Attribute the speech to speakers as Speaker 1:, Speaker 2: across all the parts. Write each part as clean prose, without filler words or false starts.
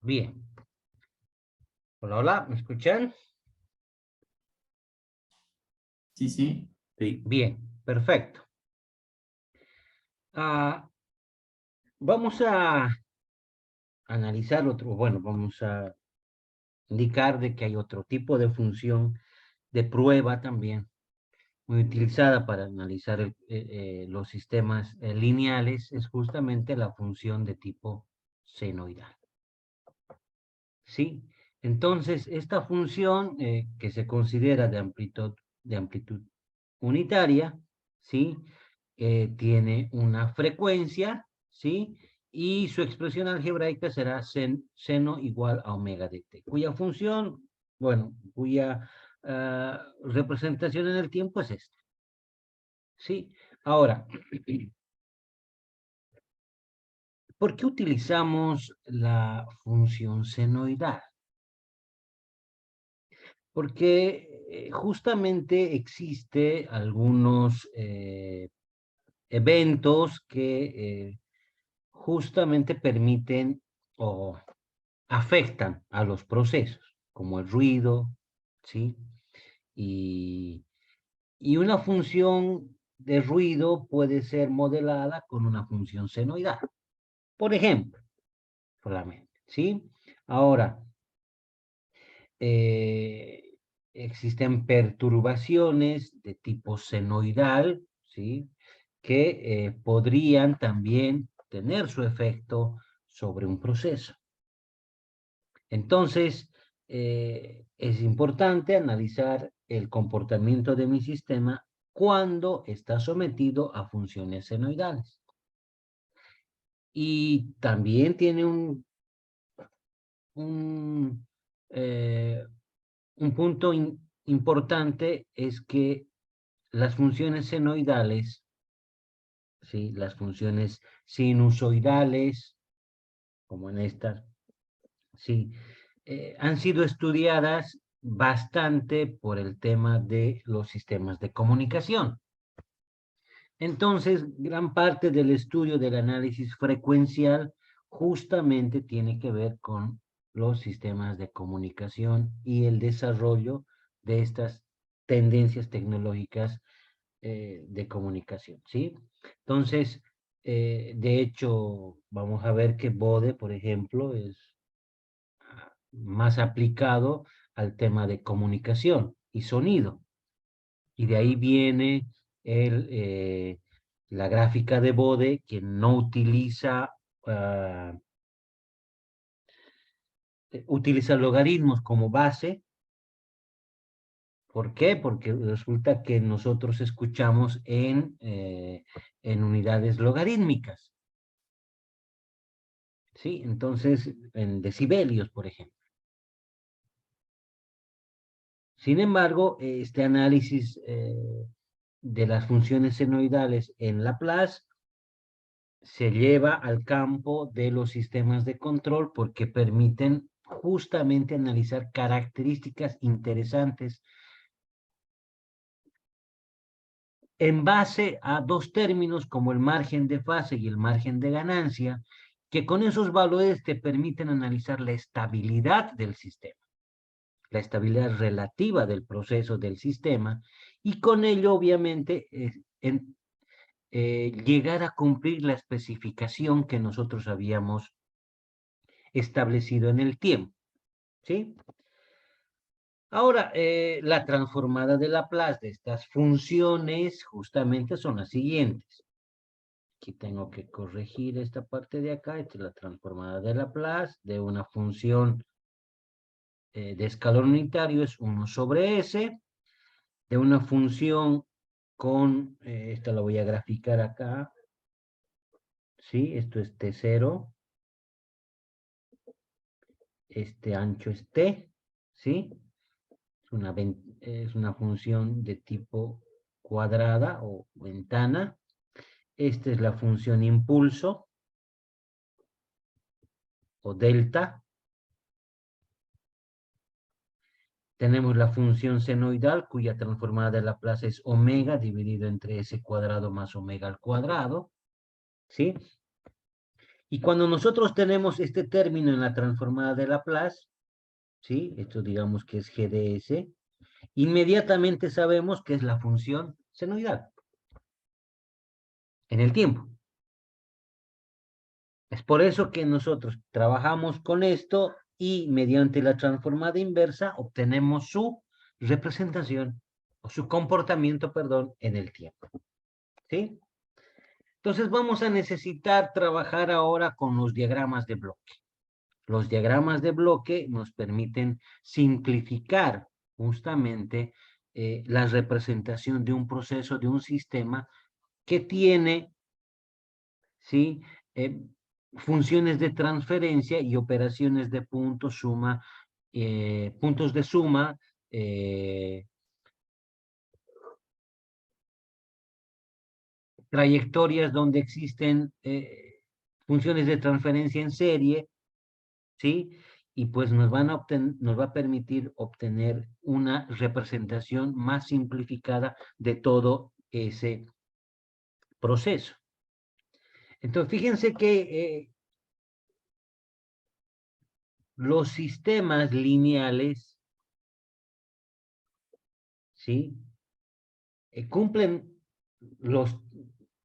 Speaker 1: Bien. Hola, hola, ¿me escuchan?
Speaker 2: Sí, sí.
Speaker 1: Sí. Bien, perfecto. Vamos a analizar vamos a indicar de que hay otro tipo de función de prueba también, muy utilizada para analizar los sistemas lineales, es justamente la función de tipo senoidal. ¿Sí? Entonces, esta función que se considera de amplitud unitaria, ¿sí? Tiene una frecuencia, ¿sí? Y su expresión algebraica será seno igual a omega de t, cuya función, cuya representación en el tiempo es esta, ¿sí? Ahora, ¿por qué utilizamos la función senoidal? Porque justamente existe algunos eventos que justamente permiten o afectan a los procesos, como el ruido, ¿sí? Y, y una función de ruido puede ser modelada con una función senoidal. Por ejemplo, solamente, ¿sí? Ahora, eh, existen perturbaciones de tipo senoidal, ¿sí? Que podrían también tener su efecto sobre un proceso. Entonces, es importante analizar el comportamiento de mi sistema cuando está sometido a funciones senoidales. Y también tiene un, eh, un punto importante, es que las funciones senoidales, ¿sí? Las funciones sinusoidales, como en estas, sí, han sido estudiadas bastante por el tema de los sistemas de comunicación. Entonces, gran parte del estudio del análisis frecuencial justamente tiene que ver con los sistemas de comunicación y el desarrollo de estas tendencias tecnológicas de comunicación, ¿sí? Entonces, de hecho, vamos a ver que Bode, por ejemplo, es más aplicado al tema de comunicación y sonido. Y de ahí viene la gráfica de Bode, que no utiliza logaritmos como base. ¿Por qué? Porque resulta que nosotros escuchamos en unidades logarítmicas, ¿sí? Entonces, en decibelios, por ejemplo. Sin embargo, este análisis de las funciones senoidales en Laplace se lleva al campo de los sistemas de control porque permiten justamente analizar características interesantes en base a dos términos como el margen de fase y el margen de ganancia, que con esos valores te permiten analizar la estabilidad del sistema, la estabilidad relativa del proceso del sistema, y con ello obviamente llegar a cumplir la especificación que nosotros habíamos establecido en el tiempo, ¿sí? Ahora, la transformada de Laplace de estas funciones justamente son las siguientes. Aquí tengo que corregir esta parte de acá. Esta es la transformada de Laplace de una función de escalón unitario, es 1 sobre S, de una función con, esta la voy a graficar acá, ¿sí? Esto es T0, este ancho es T, ¿sí? Es una función de tipo cuadrada o ventana. Esta es la función impulso o delta. Tenemos la función senoidal, cuya transformada de Laplace es omega dividido entre s cuadrado más omega al cuadrado, ¿sí? Y cuando nosotros tenemos este término en la transformada de Laplace, ¿sí? Esto digamos que es GDS, inmediatamente sabemos que es la función senoidal en el tiempo. Es por eso que nosotros trabajamos con esto y mediante la transformada inversa obtenemos su representación o su comportamiento, perdón, en el tiempo. ¿Sí? Entonces vamos a necesitar trabajar ahora con los diagramas de bloque. Los diagramas de bloque nos permiten simplificar justamente la representación de un proceso, de un sistema que tiene, ¿sí? Funciones de transferencia y operaciones de punto, suma, puntos de suma, trayectorias donde existen funciones de transferencia en serie, ¿sí? Y pues nos va a permitir obtener una representación más simplificada de todo ese proceso. Entonces, fíjense que los sistemas lineales, ¿sí? Cumplen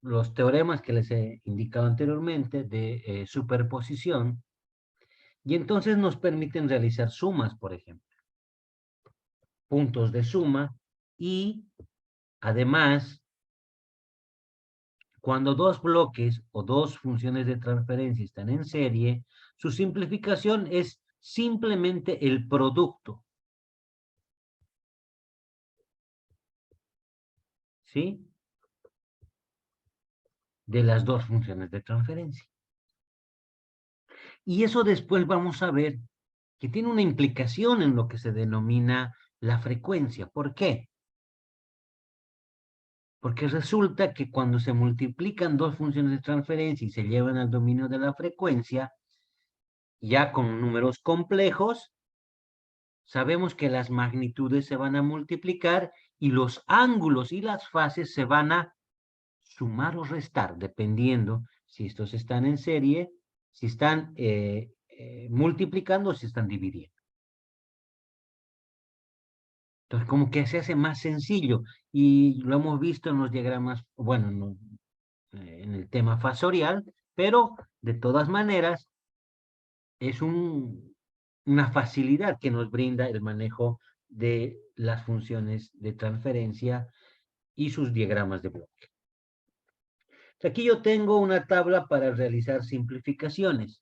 Speaker 1: los teoremas que les he indicado anteriormente de superposición, y entonces nos permiten realizar sumas, por ejemplo, puntos de suma, y además, cuando dos bloques o dos funciones de transferencia están en serie, su simplificación es simplemente el producto, ¿sí? De las dos funciones de transferencia. Y eso después vamos a ver que tiene una implicación en lo que se denomina la frecuencia. ¿Por qué? Porque resulta que cuando se multiplican dos funciones de transferencia y se llevan al dominio de la frecuencia, ya con números complejos, sabemos que las magnitudes se van a multiplicar y los ángulos y las fases se van a sumar o restar, dependiendo si estos están en serie, si están multiplicando o si están dividiendo. Entonces, como que se hace más sencillo y lo hemos visto en los diagramas, bueno, no, en el tema fasorial, pero de todas maneras es una facilidad que nos brinda el manejo de las funciones de transferencia y sus diagramas de bloque. Aquí yo tengo una tabla para realizar simplificaciones,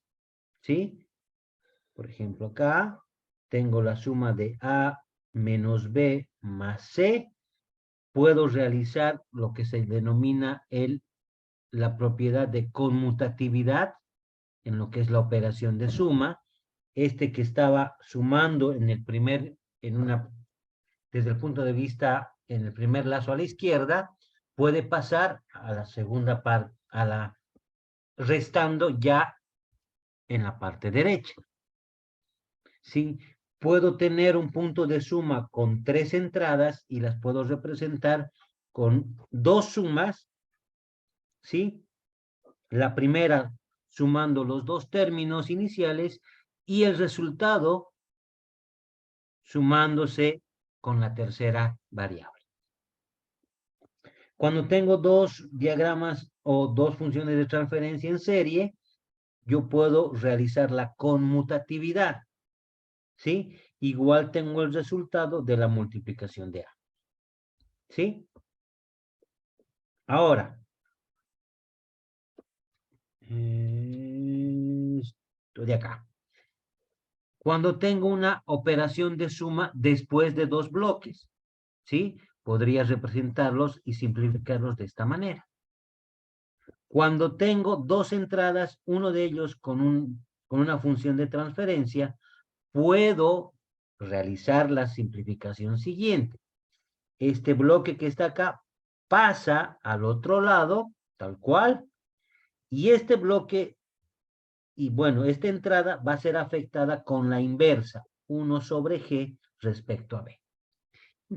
Speaker 1: ¿sí? Por ejemplo, acá tengo la suma de A menos B más C. Puedo realizar lo que se denomina la propiedad de conmutatividad en lo que es la operación de suma. Este que estaba sumando en el primer, desde el punto de vista, en el primer lazo a la izquierda, puede pasar a la segunda parte, restando ya en la parte derecha. ¿Sí? Puedo tener un punto de suma con 3 entradas y las puedo representar con 2 sumas, ¿sí? La primera sumando los 2 términos iniciales y el resultado sumándose con la tercera variable. Cuando tengo dos diagramas o dos funciones de transferencia en serie, yo puedo realizar la conmutatividad, ¿sí? Igual tengo el resultado de la multiplicación de A, ¿sí? Ahora, esto de acá. Cuando tengo una operación de suma después de dos bloques, ¿sí? Podría representarlos y simplificarlos de esta manera. Cuando tengo dos entradas, uno de ellos con una función de transferencia, puedo realizar la simplificación siguiente. Este bloque que está acá pasa al otro lado, tal cual, y este bloque, y bueno, esta entrada va a ser afectada con la inversa, 1 sobre G respecto a B.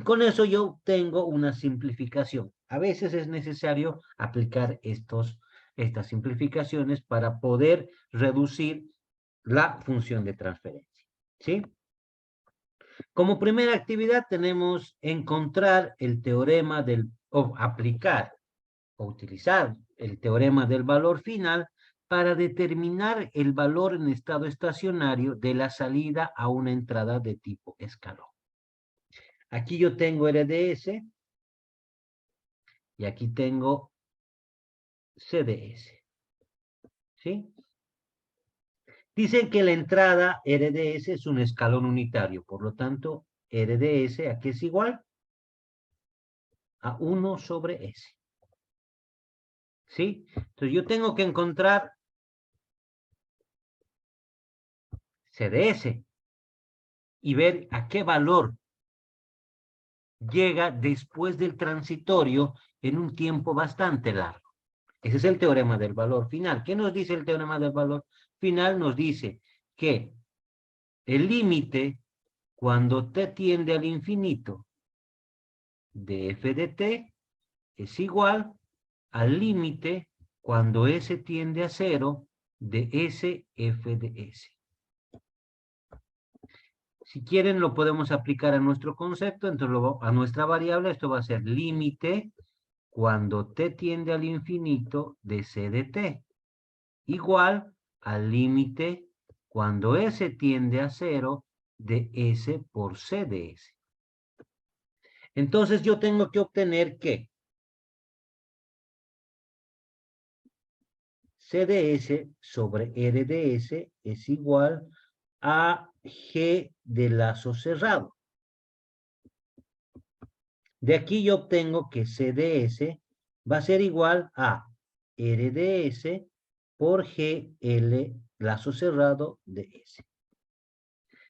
Speaker 1: Con eso yo tengo una simplificación. A veces es necesario aplicar estos estas simplificaciones para poder reducir la función de transferencia. ¿Sí? Como primera actividad tenemos encontrar el teorema o aplicar o utilizar el teorema del valor final para determinar el valor en estado estacionario de la salida a una entrada de tipo escalón. Aquí yo tengo RDS y aquí tengo CDS. ¿Sí? Dicen que la entrada RDS es un escalón unitario, por lo tanto, RDS aquí es igual a 1 sobre S. ¿Sí? Entonces yo tengo que encontrar CDS y ver a qué valor llega después del transitorio en un tiempo bastante largo. Ese es el teorema del valor final. ¿Qué nos dice el teorema del valor final? Nos dice que el límite, cuando t tiende al infinito de f de t, es igual al límite cuando s tiende a 0 de s f de s. Si quieren lo podemos aplicar a nuestro concepto, entonces a nuestra variable, esto va a ser límite cuando t tiende al infinito de c de t, igual al límite cuando s tiende a 0 de s por c de s. Entonces yo tengo que obtener que c de s sobre r de s es igual a g de lazo cerrado. De aquí yo obtengo que c de s va a ser igual a r de s por g l lazo cerrado de s.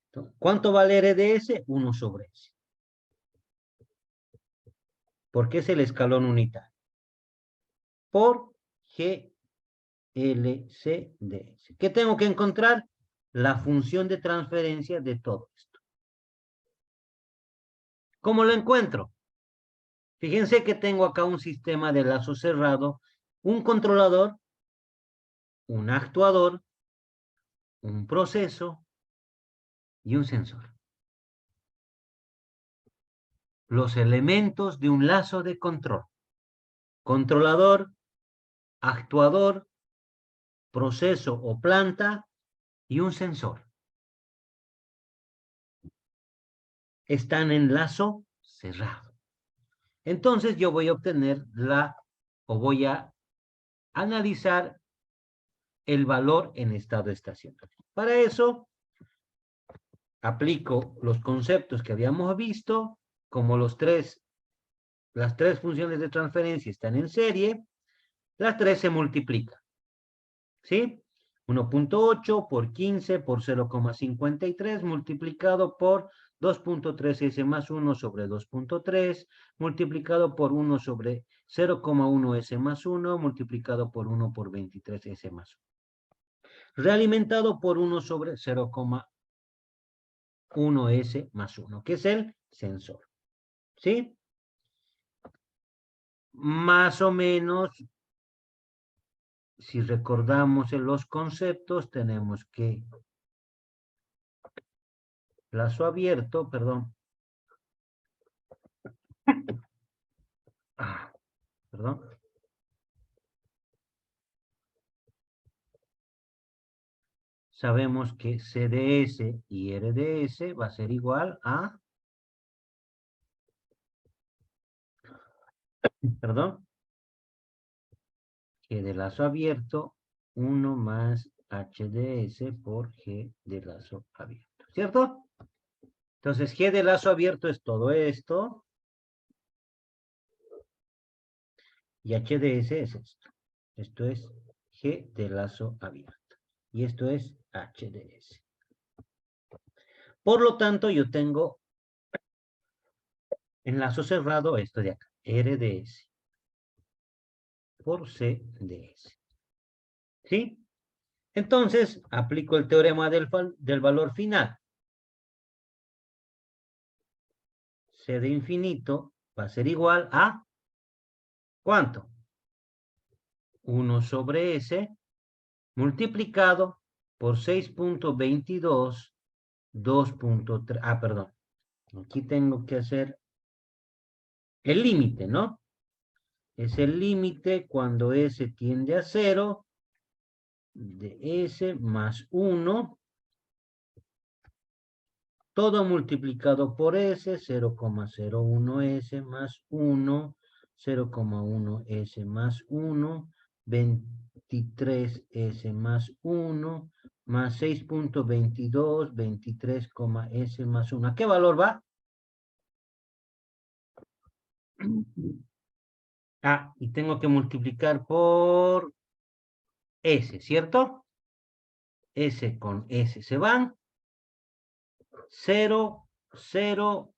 Speaker 1: Entonces, ¿cuánto vale r de s? 1 sobre s. Porque es el escalón unitario. Por g l c de s. ¿Qué tengo que encontrar? La función de transferencia de todo esto. ¿Cómo lo encuentro? Fíjense que tengo acá un sistema de lazo cerrado, un controlador, un actuador, un proceso y un sensor. Los elementos de un lazo de control. Controlador, actuador, proceso o planta y un sensor. Están en lazo cerrado. Entonces yo voy a obtener o voy a analizar el valor en estado estacionario. Para eso, aplico los conceptos que habíamos visto, como las tres funciones de transferencia están en serie, las tres se multiplican. ¿Sí? 1.8 por 15 por 0,53 multiplicado por 2.3s más 1 sobre 2.3 multiplicado por 1 sobre 0,1s más 1 multiplicado por 1 por 23s más 1. Realimentado por 1 sobre 0,1s más 1, que es el sensor. ¿Sí? Más o menos, si recordamos en los conceptos, tenemos que lazo abierto, perdón. Perdón. Sabemos que CDS y RDS va a ser igual a, perdón, G de lazo abierto, 1 más HDS por G de lazo abierto, ¿cierto? Entonces, G de lazo abierto es todo esto. Y HDS es esto. Esto es G de lazo abierto. Y esto es HDS. Por lo tanto, yo tengo en lazo cerrado esto de acá. RDS por CDS. ¿Sí? Entonces, aplico el teorema del valor final. C de infinito va a ser igual a, ¿cuánto? 1 sobre S, multiplicado por 6.22, 2.3, perdón. Aquí tengo que hacer el límite, ¿no? Es el límite cuando S tiende a 0 de S más 1, todo multiplicado por S, 0,01 S más 1, 0,1 S más 1, 23 S más 1, más 6.22, 23, S más 1. ¿A qué valor va? Y tengo que multiplicar por S, ¿cierto? S con S se van. 0, 0.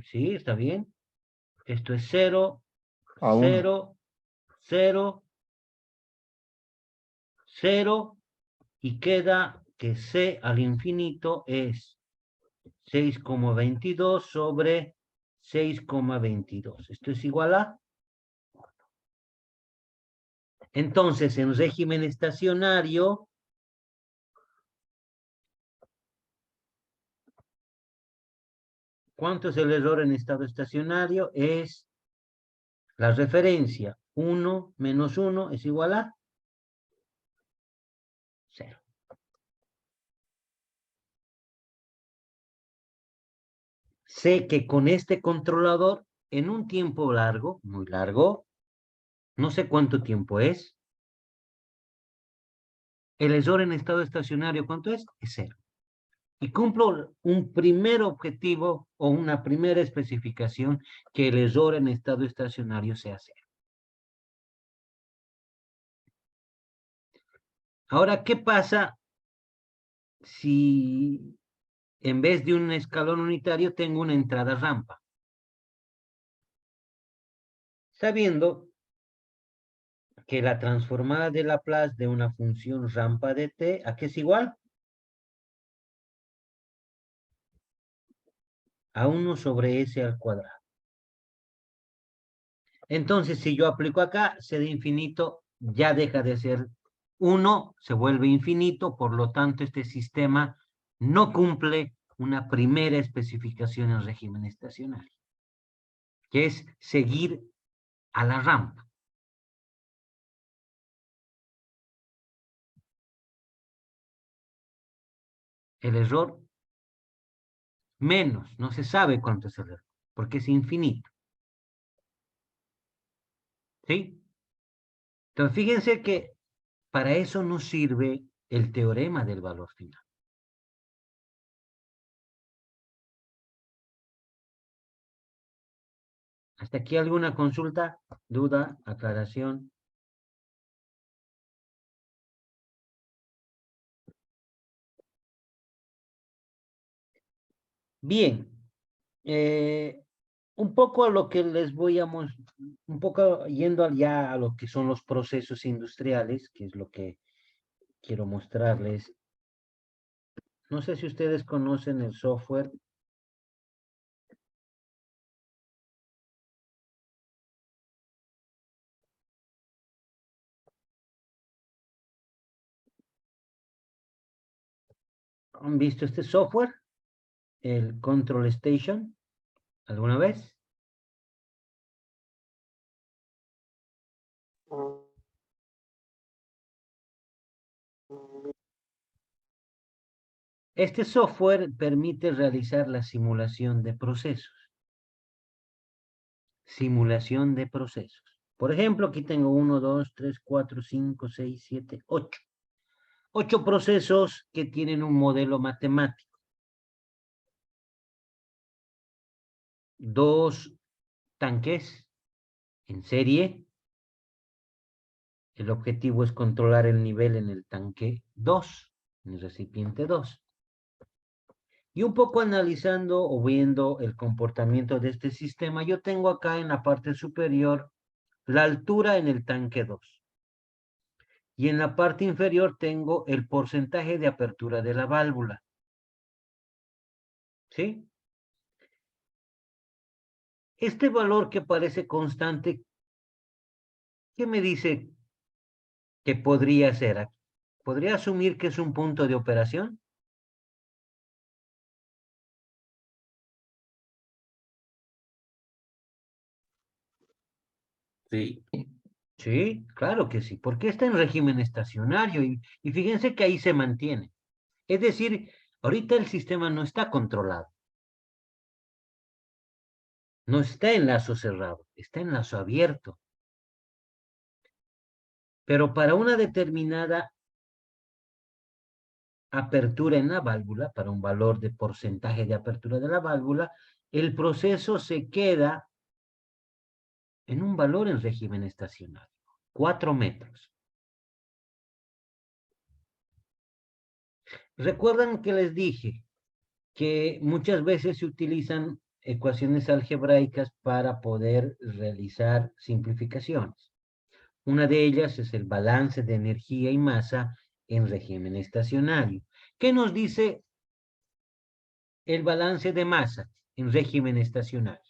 Speaker 1: Sí, está bien. Esto es 0,
Speaker 3: A 1.
Speaker 1: 0, 0, 0. Y queda que C al infinito es 6,22 sobre 6,22. Esto es igual a. Entonces, en régimen estacionario, ¿cuánto es el error en estado estacionario? Es la referencia. 1 menos 1 es igual a 0. Sé que con este controlador, en un tiempo largo, muy largo, no sé cuánto tiempo es, el error en estado estacionario, ¿cuánto es? Es 0. Y cumplo un primer objetivo o una primera especificación, que el error en estado estacionario sea 0. Ahora, ¿qué pasa si en vez de un escalón unitario tengo una entrada rampa? Sabiendo que la transformada de Laplace de una función rampa de t, ¿a qué es igual? A 1 sobre s al cuadrado. Entonces, si yo aplico acá, c de infinito ya deja de ser 1, se vuelve infinito, por lo tanto, este sistema no cumple una primera especificación en régimen estacionario, que es seguir a la rampa. El error menos, no se sabe cuánto es el error, porque es infinito. ¿Sí? Entonces, fíjense que para eso nos sirve el teorema del valor final. ¿Hasta aquí alguna consulta, duda, aclaración? Bien, un poco a lo que les voy a mostrar, un poco yendo ya a lo que son los procesos industriales, que es lo que quiero mostrarles. No sé si ustedes conocen el software. ¿Han visto este software? El Control Station, ¿alguna vez? Este software permite realizar la simulación de procesos. Simulación de procesos. Por ejemplo, aquí tengo 1, 2, 3, 4, 5, 6, 7, 8. 8 procesos que tienen un modelo matemático. 2 tanques en serie. El objetivo es controlar el nivel en el tanque 2, en el recipiente 2. Y un poco analizando o viendo el comportamiento de este sistema, yo tengo acá en la parte superior la altura en el tanque 2. Y en la parte inferior tengo el porcentaje de apertura de la válvula. ¿Sí? Este valor que parece constante, ¿qué me dice que podría ser? ¿Podría asumir que es un punto de operación?
Speaker 3: Sí.
Speaker 1: Sí, claro que sí, porque está en régimen estacionario y fíjense que ahí se mantiene. Es decir, ahorita el sistema no está controlado, no está en lazo cerrado, está en lazo abierto. Pero para una determinada apertura en la válvula, para un valor de porcentaje de apertura de la válvula, el proceso se queda en un valor en régimen estacionario, 4 metros. ¿Recuerdan que les dije que muchas veces se utilizan ecuaciones algebraicas para poder realizar simplificaciones? Una de ellas es el balance de energía y masa en régimen estacionario. ¿Qué nos dice el balance de masa en régimen estacionario?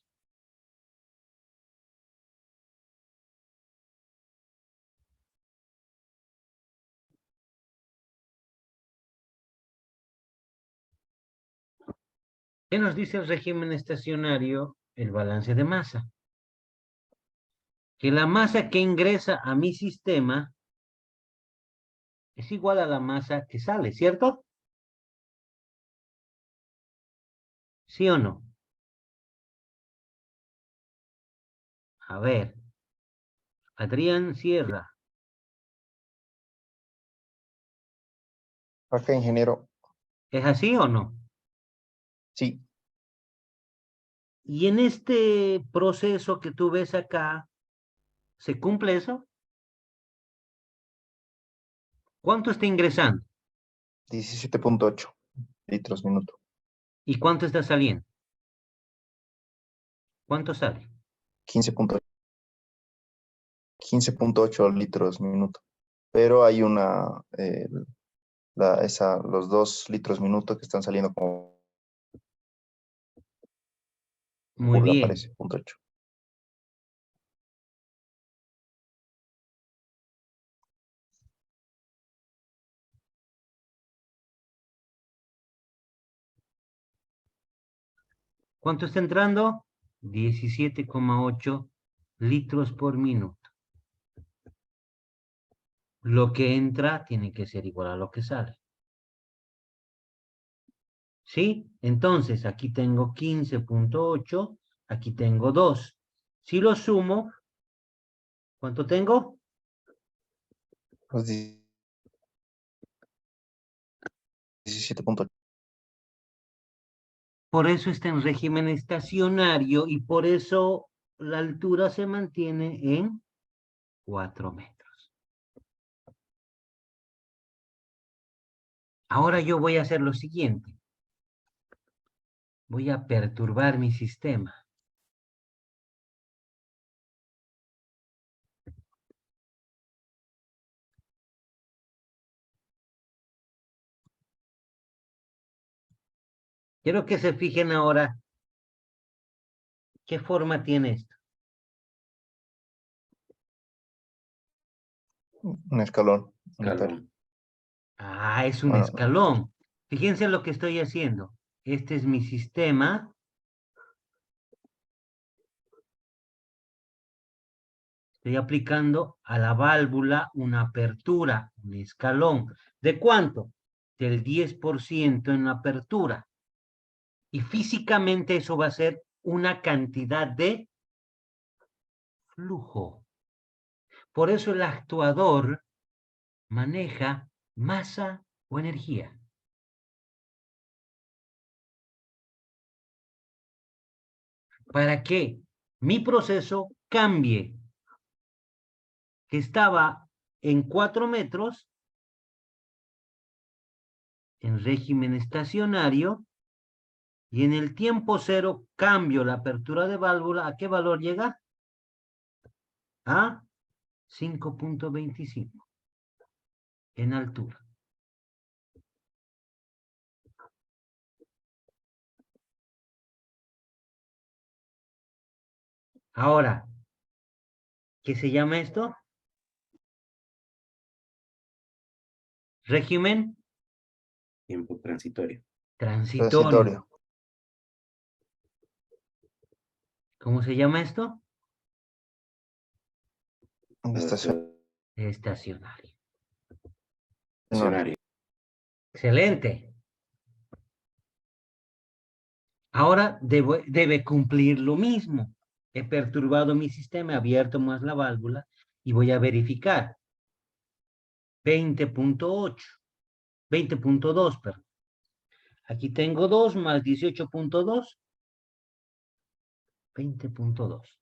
Speaker 1: ¿Qué nos dice el régimen estacionario? El balance de masa. Que la masa que ingresa a mi sistema es igual a la masa que sale, ¿cierto? ¿Sí o no? A ver, Adrián Sierra,
Speaker 4: Acá, ingeniero.
Speaker 1: ¿es así o no?
Speaker 4: Sí,
Speaker 1: Y en este proceso que tú ves acá, ¿se cumple eso? ¿Cuánto está ingresando?
Speaker 4: 17.8 litros minuto.
Speaker 1: ¿Y cuánto está saliendo? ¿Cuánto sale?
Speaker 4: 15.8 litros minuto. Pero hay los 2 litros minuto que están saliendo como
Speaker 1: Muy
Speaker 4: burla,
Speaker 1: bien.
Speaker 4: parece, punto 8.
Speaker 1: ¿Cuánto está entrando? 17,8 litros por minuto. Lo que entra tiene que ser igual a lo que sale. ¿Sí? Entonces, aquí tengo 15,8, aquí tengo 2. Si lo sumo, ¿cuánto tengo?
Speaker 4: Los 17.8.
Speaker 1: Por eso está en régimen estacionario y por eso la altura se mantiene en 4 metros. Ahora yo voy a hacer lo siguiente. Voy a perturbar mi sistema. Quiero que se fijen ahora qué forma tiene esto.
Speaker 4: Un escalón unitario.
Speaker 3: Escalón.
Speaker 1: Ah, es un
Speaker 4: Bueno,
Speaker 1: escalón. Fíjense lo que estoy haciendo. Este es mi sistema. Estoy aplicando a la válvula una apertura, un escalón. ¿De cuánto? Del 10% en la apertura. Y físicamente eso va a ser una cantidad de flujo. Por eso el actuador maneja masa o energía. Para que mi proceso cambie, que estaba en 4 metros, en régimen estacionario, y en el tiempo cero cambio la apertura de válvula. ¿A qué valor llega? A 5,25 en altura. Ahora, ¿qué se llama esto? Régimen
Speaker 3: Tiempo transitorio.
Speaker 1: transitorio.
Speaker 4: Transitorio.
Speaker 1: ¿Cómo se llama esto?
Speaker 4: Estacionario.
Speaker 1: Estacionario.
Speaker 3: Estacionario.
Speaker 1: Excelente. Ahora debe cumplir lo mismo. He perturbado mi sistema, he abierto más la válvula y voy a verificar. 20.8. 20.2, perdón. Aquí tengo 2 más 18.2. 20.2.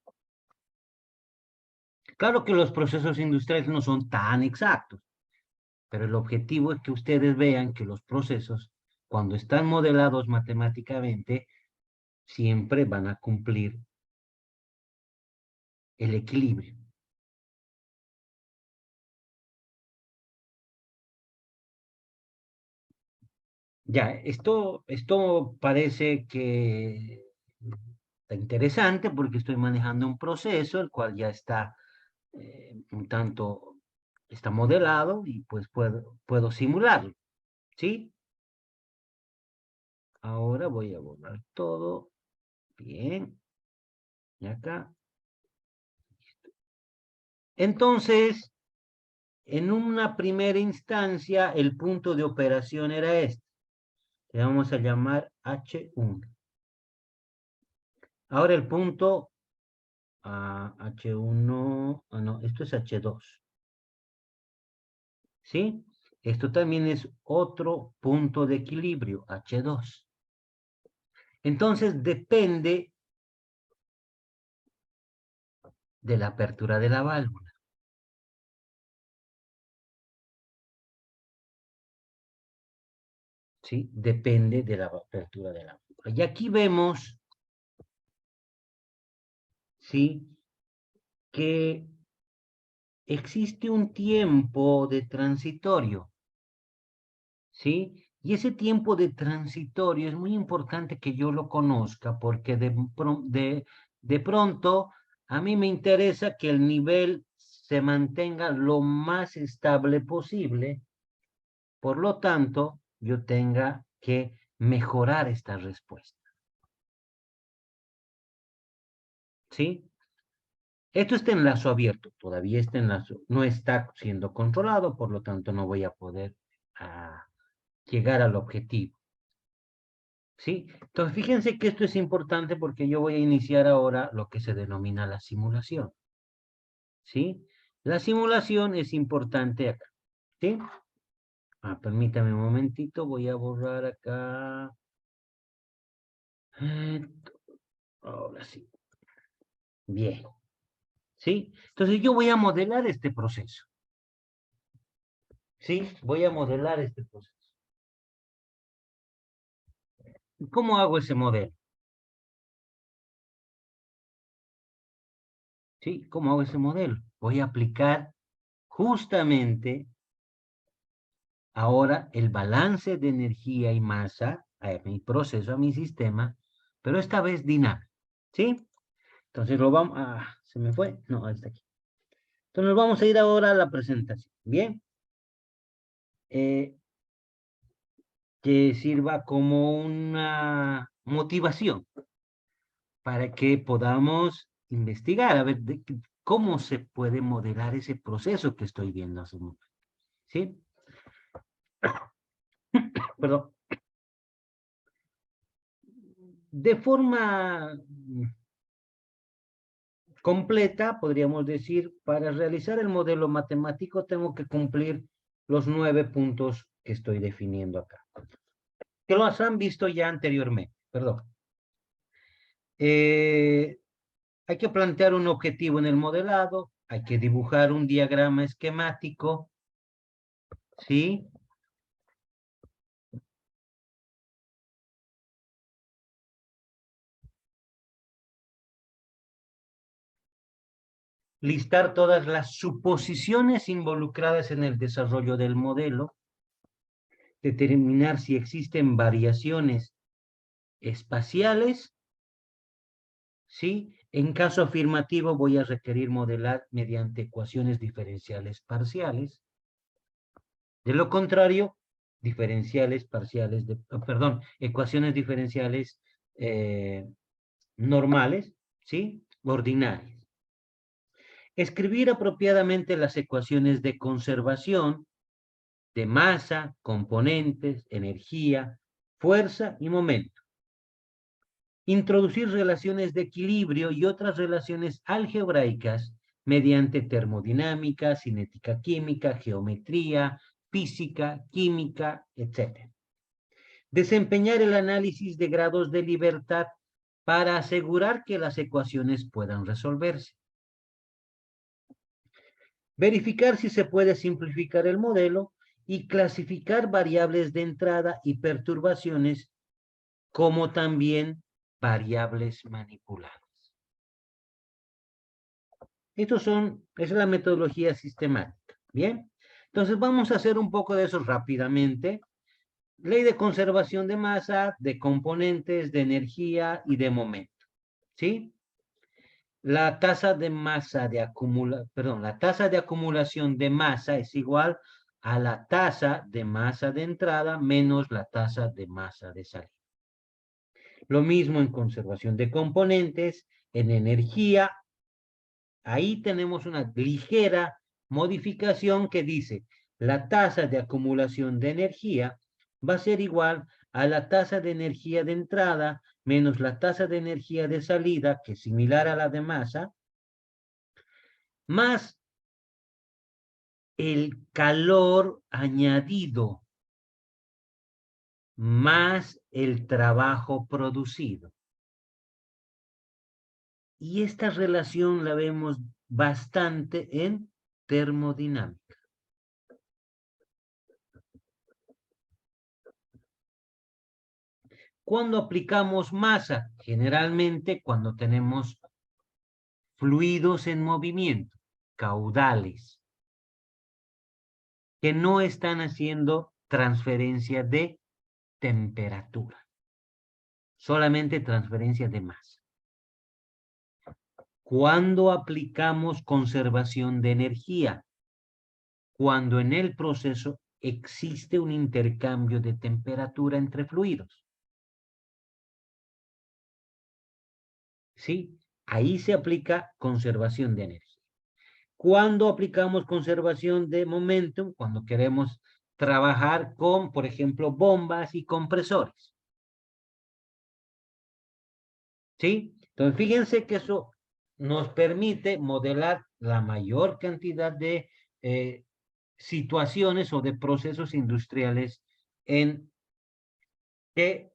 Speaker 1: Claro que los procesos industriales no son tan exactos, pero el objetivo es que ustedes vean que los procesos, cuando están modelados matemáticamente, siempre van a cumplir el equilibrio. Ya, esto parece que está interesante porque estoy manejando un proceso, el cual ya está un tanto, está modelado y pues puedo simularlo, ¿sí? Ahora voy a borrar todo. Bien. Y acá. Entonces, en una primera instancia, el punto de operación era este. Le vamos a llamar H1. Ahora el punto H1, no, esto es H2. ¿Sí? Esto también es otro punto de equilibrio, H2. Entonces depende de la apertura de la válvula. ¿Sí? Depende de la apertura de la válvula. Y aquí vemos, ¿sí? Que existe un tiempo de transitorio, ¿sí? Y ese tiempo de transitorio es muy importante que yo lo conozca porque de pronto a mí me interesa que el nivel se mantenga lo más estable posible, por lo tanto, yo tenga que mejorar esta respuesta, ¿sí? Esto está en lazo abierto, todavía está en lazo, no está siendo controlado, por lo tanto no voy a poder llegar al objetivo. ¿Sí? Entonces, fíjense que esto es importante porque yo voy a iniciar ahora lo que se denomina la simulación. ¿Sí? La simulación es importante acá. ¿Sí? Permítame un momentito, voy a borrar acá. Ahora sí. Bien. ¿Sí? Entonces yo voy a modelar este proceso. ¿Sí? Voy a modelar este proceso. ¿Cómo hago ese modelo? ¿Sí? ¿Cómo hago ese modelo? Voy a aplicar justamente ahora el balance de energía y masa a mi proceso, a mi sistema, pero esta vez dinámico. ¿Sí? Entonces lo vamos a... ¿Se me fue? No, ahí está aquí. Entonces vamos a ir ahora a la presentación. Bien. Que sirva como una motivación para que podamos investigar, a ver cómo se puede modelar ese proceso que estoy viendo hace un momento. ¿Sí? Perdón. De forma completa, podríamos decir, para realizar el modelo matemático tengo que cumplir los 9 puntos que estoy definiendo acá. Que los han visto ya anteriormente, perdón. Hay que plantear un objetivo en el modelado, hay que dibujar un diagrama esquemático, ¿sí? Listar todas las suposiciones involucradas en el desarrollo del modelo, determinar si existen variaciones espaciales, ¿sí? En caso afirmativo voy a requerir modelar mediante ecuaciones diferenciales parciales. De lo contrario, ecuaciones diferenciales normales, ¿sí? Ordinarias. Escribir apropiadamente las ecuaciones de conservación de masa, componentes, energía, fuerza y momento. Introducir relaciones de equilibrio y otras relaciones algebraicas mediante termodinámica, cinética química, geometría, física, química, etc. Desempeñar el análisis de grados de libertad para asegurar que las ecuaciones puedan resolverse. Verificar si se puede simplificar el modelo y clasificar variables de entrada y perturbaciones como también variables manipuladas. Esa es la metodología sistemática. Bien, entonces vamos a hacer un poco de eso rápidamente. Ley de conservación de masa, de componentes, de energía y de momento. ¿Sí? La tasa de masa de la tasa de acumulación de masa es igual a la tasa de masa de entrada menos la tasa de masa de salida. Lo mismo en conservación de componentes, en energía. Ahí tenemos una ligera modificación que dice la tasa de acumulación de energía va a ser igual a la tasa de energía de entrada menos la tasa de energía de salida, que es similar a la de masa, más el calor añadido, más el trabajo producido. Y esta relación la vemos bastante en termodinámica. Cuando aplicamos masa, generalmente cuando tenemos fluidos en movimiento, caudales, que no están haciendo transferencia de temperatura, solamente transferencia de masa. Cuando aplicamos conservación de energía, cuando en el proceso existe un intercambio de temperatura entre fluidos. ¿Sí? Ahí se aplica conservación de energía. Cuando aplicamos conservación de momentum, cuando queremos trabajar con, por ejemplo, bombas y compresores. ¿Sí? Entonces, fíjense que eso nos permite modelar la mayor cantidad de situaciones o de procesos industriales en que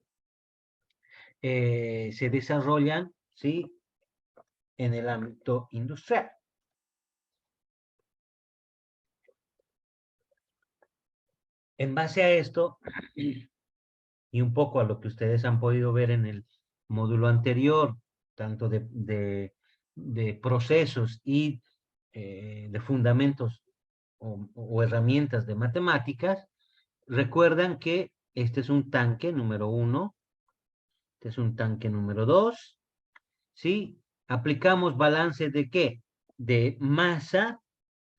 Speaker 1: se desarrollan, ¿sí?, en el ámbito industrial. En base a esto, y un poco a lo que ustedes han podido ver en el módulo anterior, tanto de procesos y de fundamentos o herramientas de matemáticas, recuerdan que este es un tanque número 1, este es un tanque número 2, ¿sí? Aplicamos balance de ¿qué? De masa.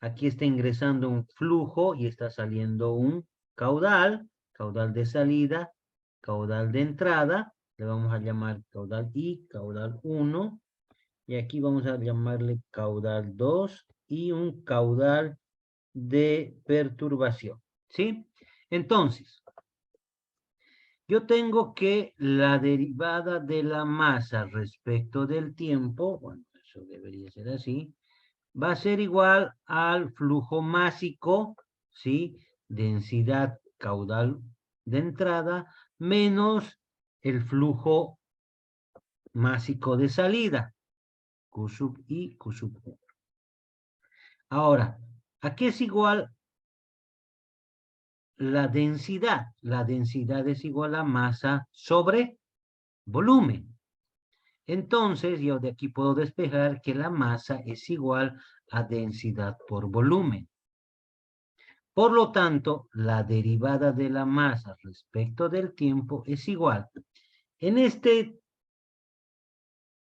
Speaker 1: Aquí está ingresando un flujo y está saliendo un caudal, caudal de salida, caudal de entrada, le vamos a llamar caudal I, caudal 1, y aquí vamos a llamarle caudal 2 y un caudal de perturbación, ¿sí? Entonces, yo tengo que la derivada de la masa respecto del tiempo, bueno, eso debería ser así, va a ser igual al flujo másico, ¿sí? Densidad caudal de entrada menos el flujo másico de salida, Q sub I, Q sub 1. Ahora, ¿a qué es igual la densidad? La densidad es igual a masa sobre volumen. Entonces, yo de aquí puedo despejar que la masa es igual a densidad por volumen. Por lo tanto, la derivada de la masa respecto del tiempo es igual. En este,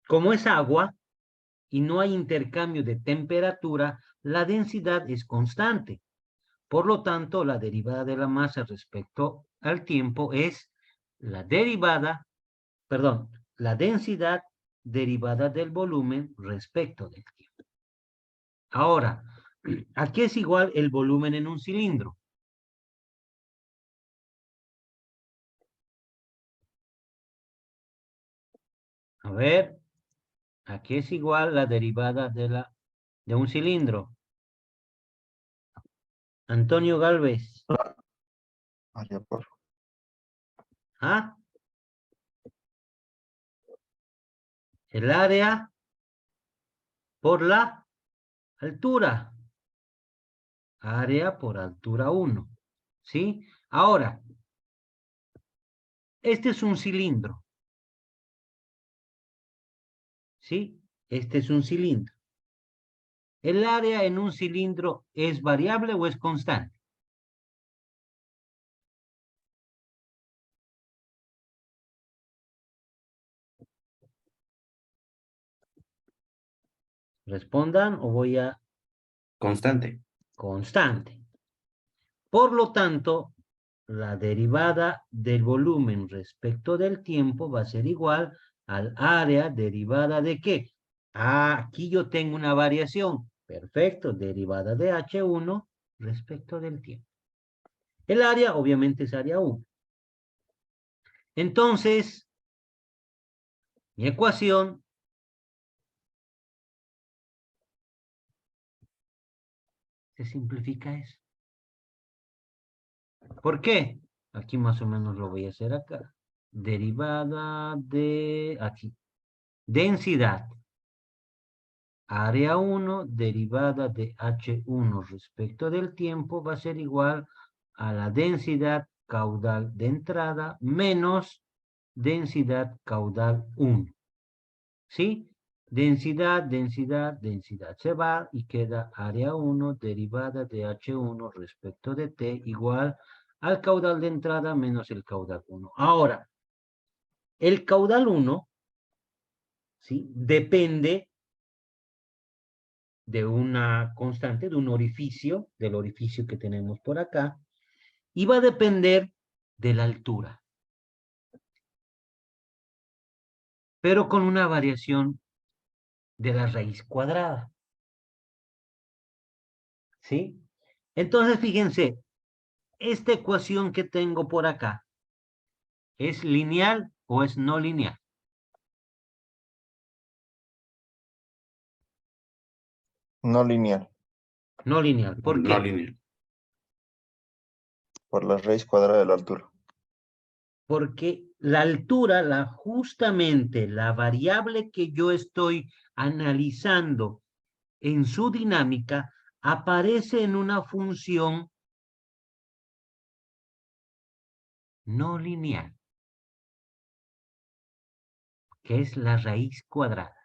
Speaker 1: como es agua, y no hay intercambio de temperatura, la densidad es constante. Por lo tanto, la derivada de la masa respecto al tiempo es la derivada, perdón, la densidad derivada del volumen respecto del tiempo. Ahora, ¿a qué es igual el volumen en un cilindro? A ver, ¿a qué es igual la derivada de un cilindro? Antonio Galvez.
Speaker 4: Área por
Speaker 1: ¿Ah? El área por la altura. Área por altura 1. ¿Sí? Ahora, este es un cilindro. ¿Sí? Este es un cilindro. ¿El área en un cilindro es variable o es constante? Respondan o voy a
Speaker 3: Constante.
Speaker 1: constante. Por lo tanto, la derivada del volumen respecto del tiempo va a ser igual al área derivada de ¿qué? Ah, aquí yo tengo una variación. Perfecto, derivada de H1 respecto del tiempo. El área obviamente es área 1. Entonces, mi ecuación se simplifica eso. ¿Por qué? Aquí más o menos lo voy a hacer acá. Derivada de aquí. Densidad. Área 1 derivada de H1 respecto del tiempo va a ser igual a la densidad caudal de entrada menos densidad caudal 1. ¿Sí? Densidad, densidad, densidad se va y queda área 1 derivada de H1 respecto de T igual al caudal de entrada menos el caudal 1. Ahora, el caudal 1, ¿sí? Depende de una constante, de un orificio, del orificio que tenemos por acá, y va a depender de la altura, pero con una variación de la raíz cuadrada. ¿Sí? Entonces, fíjense, esta ecuación que tengo por acá, ¿es lineal o es no lineal?
Speaker 4: no lineal,
Speaker 1: No lineal. ¿Por
Speaker 3: No
Speaker 1: qué?
Speaker 3: lineal.
Speaker 4: por la raíz cuadrada de la altura.
Speaker 1: Porque la altura, justamente la variable que yo estoy analizando en su dinámica, aparece en una función no lineal, que es la raíz cuadrada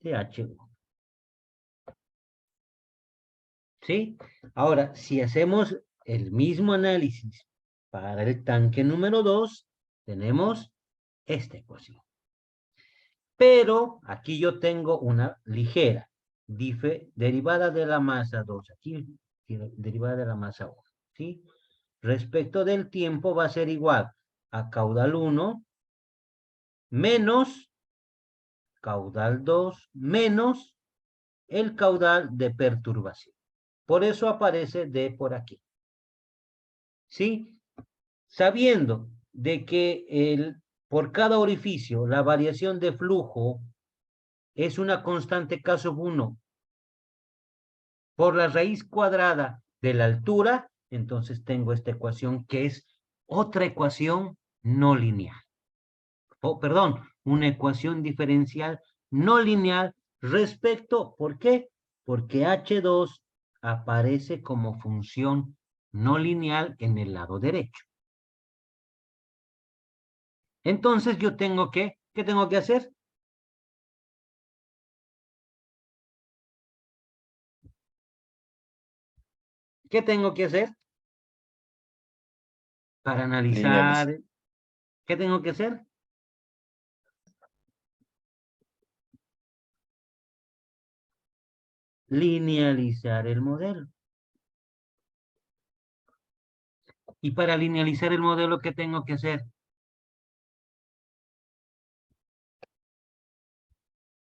Speaker 1: de H1. ¿Sí? Ahora, si hacemos el mismo análisis para el tanque número 2, tenemos esta ecuación. Pero aquí yo tengo una ligera derivada de la masa 2. Aquí, derivada de la masa 1. ¿Sí? Respecto del tiempo va a ser igual a caudal 1 menos caudal 2 menos el caudal de perturbación. Por eso aparece D por aquí. ¿Sí? Sabiendo de que por cada orificio la variación de flujo es una constante caso 1 por la raíz cuadrada de la altura, entonces tengo esta ecuación que es otra ecuación no lineal. Perdón, una ecuación diferencial no lineal respecto, ¿por qué? Porque H2 aparece como función no lineal en el lado derecho. Entonces yo tengo que, ¿qué tengo que hacer? ¿Qué tengo que hacer? Para analizar, ¿qué tengo que hacer? linealizar el modelo. Y para linealizar el modelo, ¿qué tengo que hacer?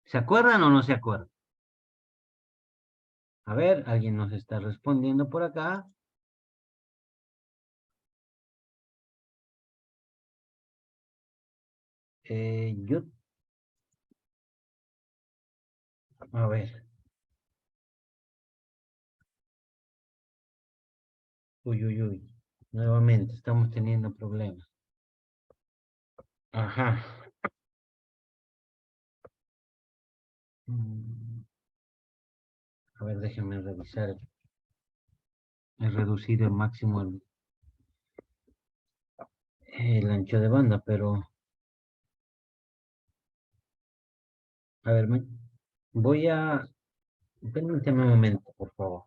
Speaker 1: ¿Se acuerdan o no se acuerdan? A ver, alguien nos está respondiendo por acá. Yo, a ver. Uy, uy, uy. Nuevamente, estamos teniendo problemas. Ajá. Mm, A ver, déjenme revisar. He reducido el máximo el ancho de banda, pero... A ver, voy a... Permítame un momento, por favor.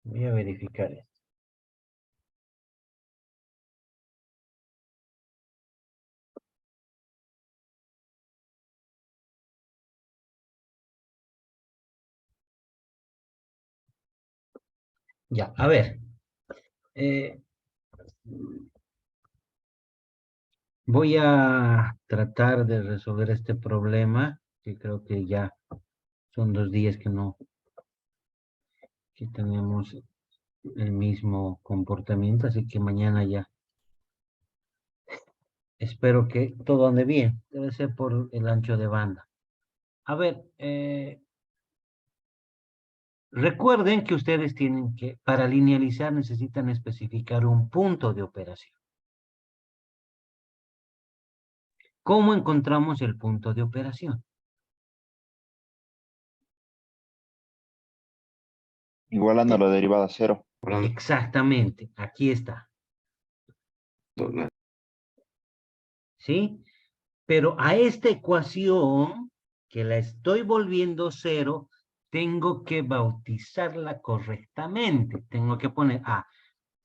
Speaker 1: Voy a verificar esto. Ya, a ver. eh, Voy a tratar de resolver este problema, que creo que ya son 2 días que tenemos el mismo comportamiento, así que mañana ya espero que todo ande bien. Debe ser por el ancho de banda. A ver, recuerden que ustedes tienen que, para linealizar, necesitan especificar un punto de operación. ¿Cómo encontramos el punto de operación?
Speaker 4: Igualando la derivada a cero.
Speaker 1: Exactamente, aquí está, ¿sí? Pero a esta ecuación, que la estoy volviendo cero, tengo que bautizarla correctamente. Tengo que poner,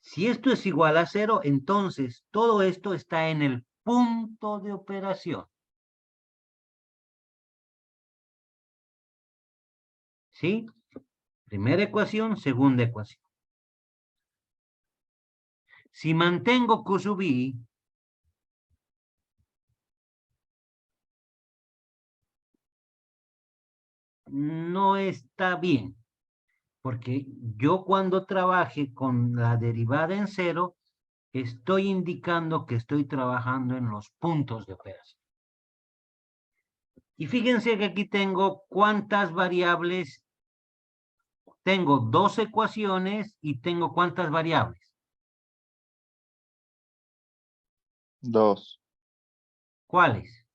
Speaker 1: si esto es igual a cero, entonces todo esto está en el punto de operación. ¿Sí? Primera ecuación, segunda ecuación. Si mantengo Q sub I, no está bien, porque yo cuando trabaje con la derivada en cero, estoy indicando que estoy trabajando en los puntos de operación. Y fíjense que aquí tengo cuántas variables. Tengo 2 ecuaciones y tengo cuántas variables.
Speaker 4: 2.
Speaker 1: ¿Cuáles?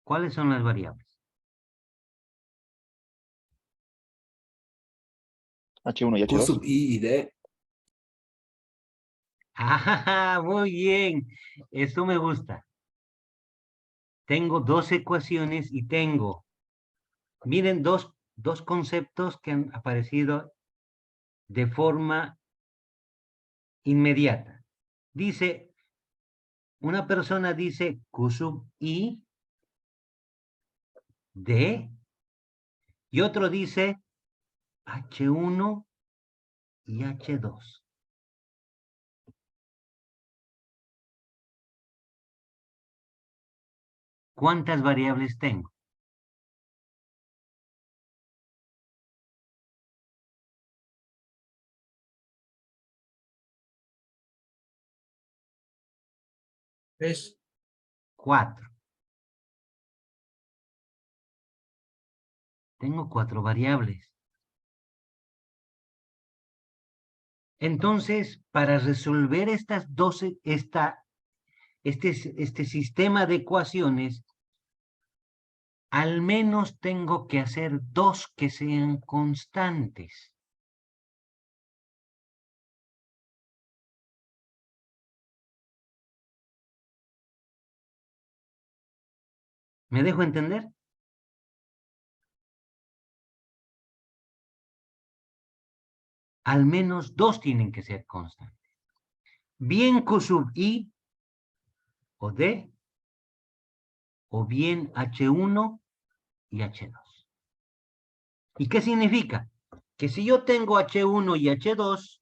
Speaker 1: ¿Cuáles son las variables?
Speaker 4: H1 y
Speaker 5: Q
Speaker 4: H2.
Speaker 5: sub I y D.
Speaker 1: Muy bien. Esto me gusta. Tengo 2 ecuaciones y tengo, miren, dos conceptos que han aparecido de forma inmediata. Dice, una persona dice Q sub I, D, y otro dice H1 y H2. ¿Cuántas variables tengo?
Speaker 5: Es
Speaker 1: 4. Tengo 4 variables. Entonces, para resolver estas 12, este sistema de ecuaciones, al menos tengo que hacer 2 que sean constantes. ¿Me dejo entender? al menos dos tienen que ser constantes. Bien Q sub I o D, o bien H1 y H2. ¿Y qué significa? Que si yo tengo H1 y H2,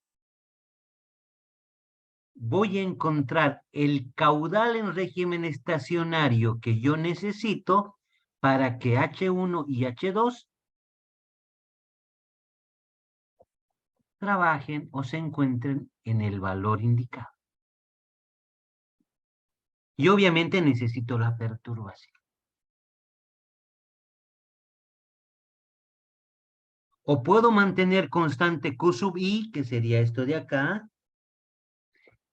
Speaker 1: voy a encontrar el caudal en régimen estacionario que yo necesito para que H1 y H2 trabajen o se encuentren en el valor indicado. Y obviamente necesito la perturbación. O puedo mantener constante Q sub I, que sería esto de acá,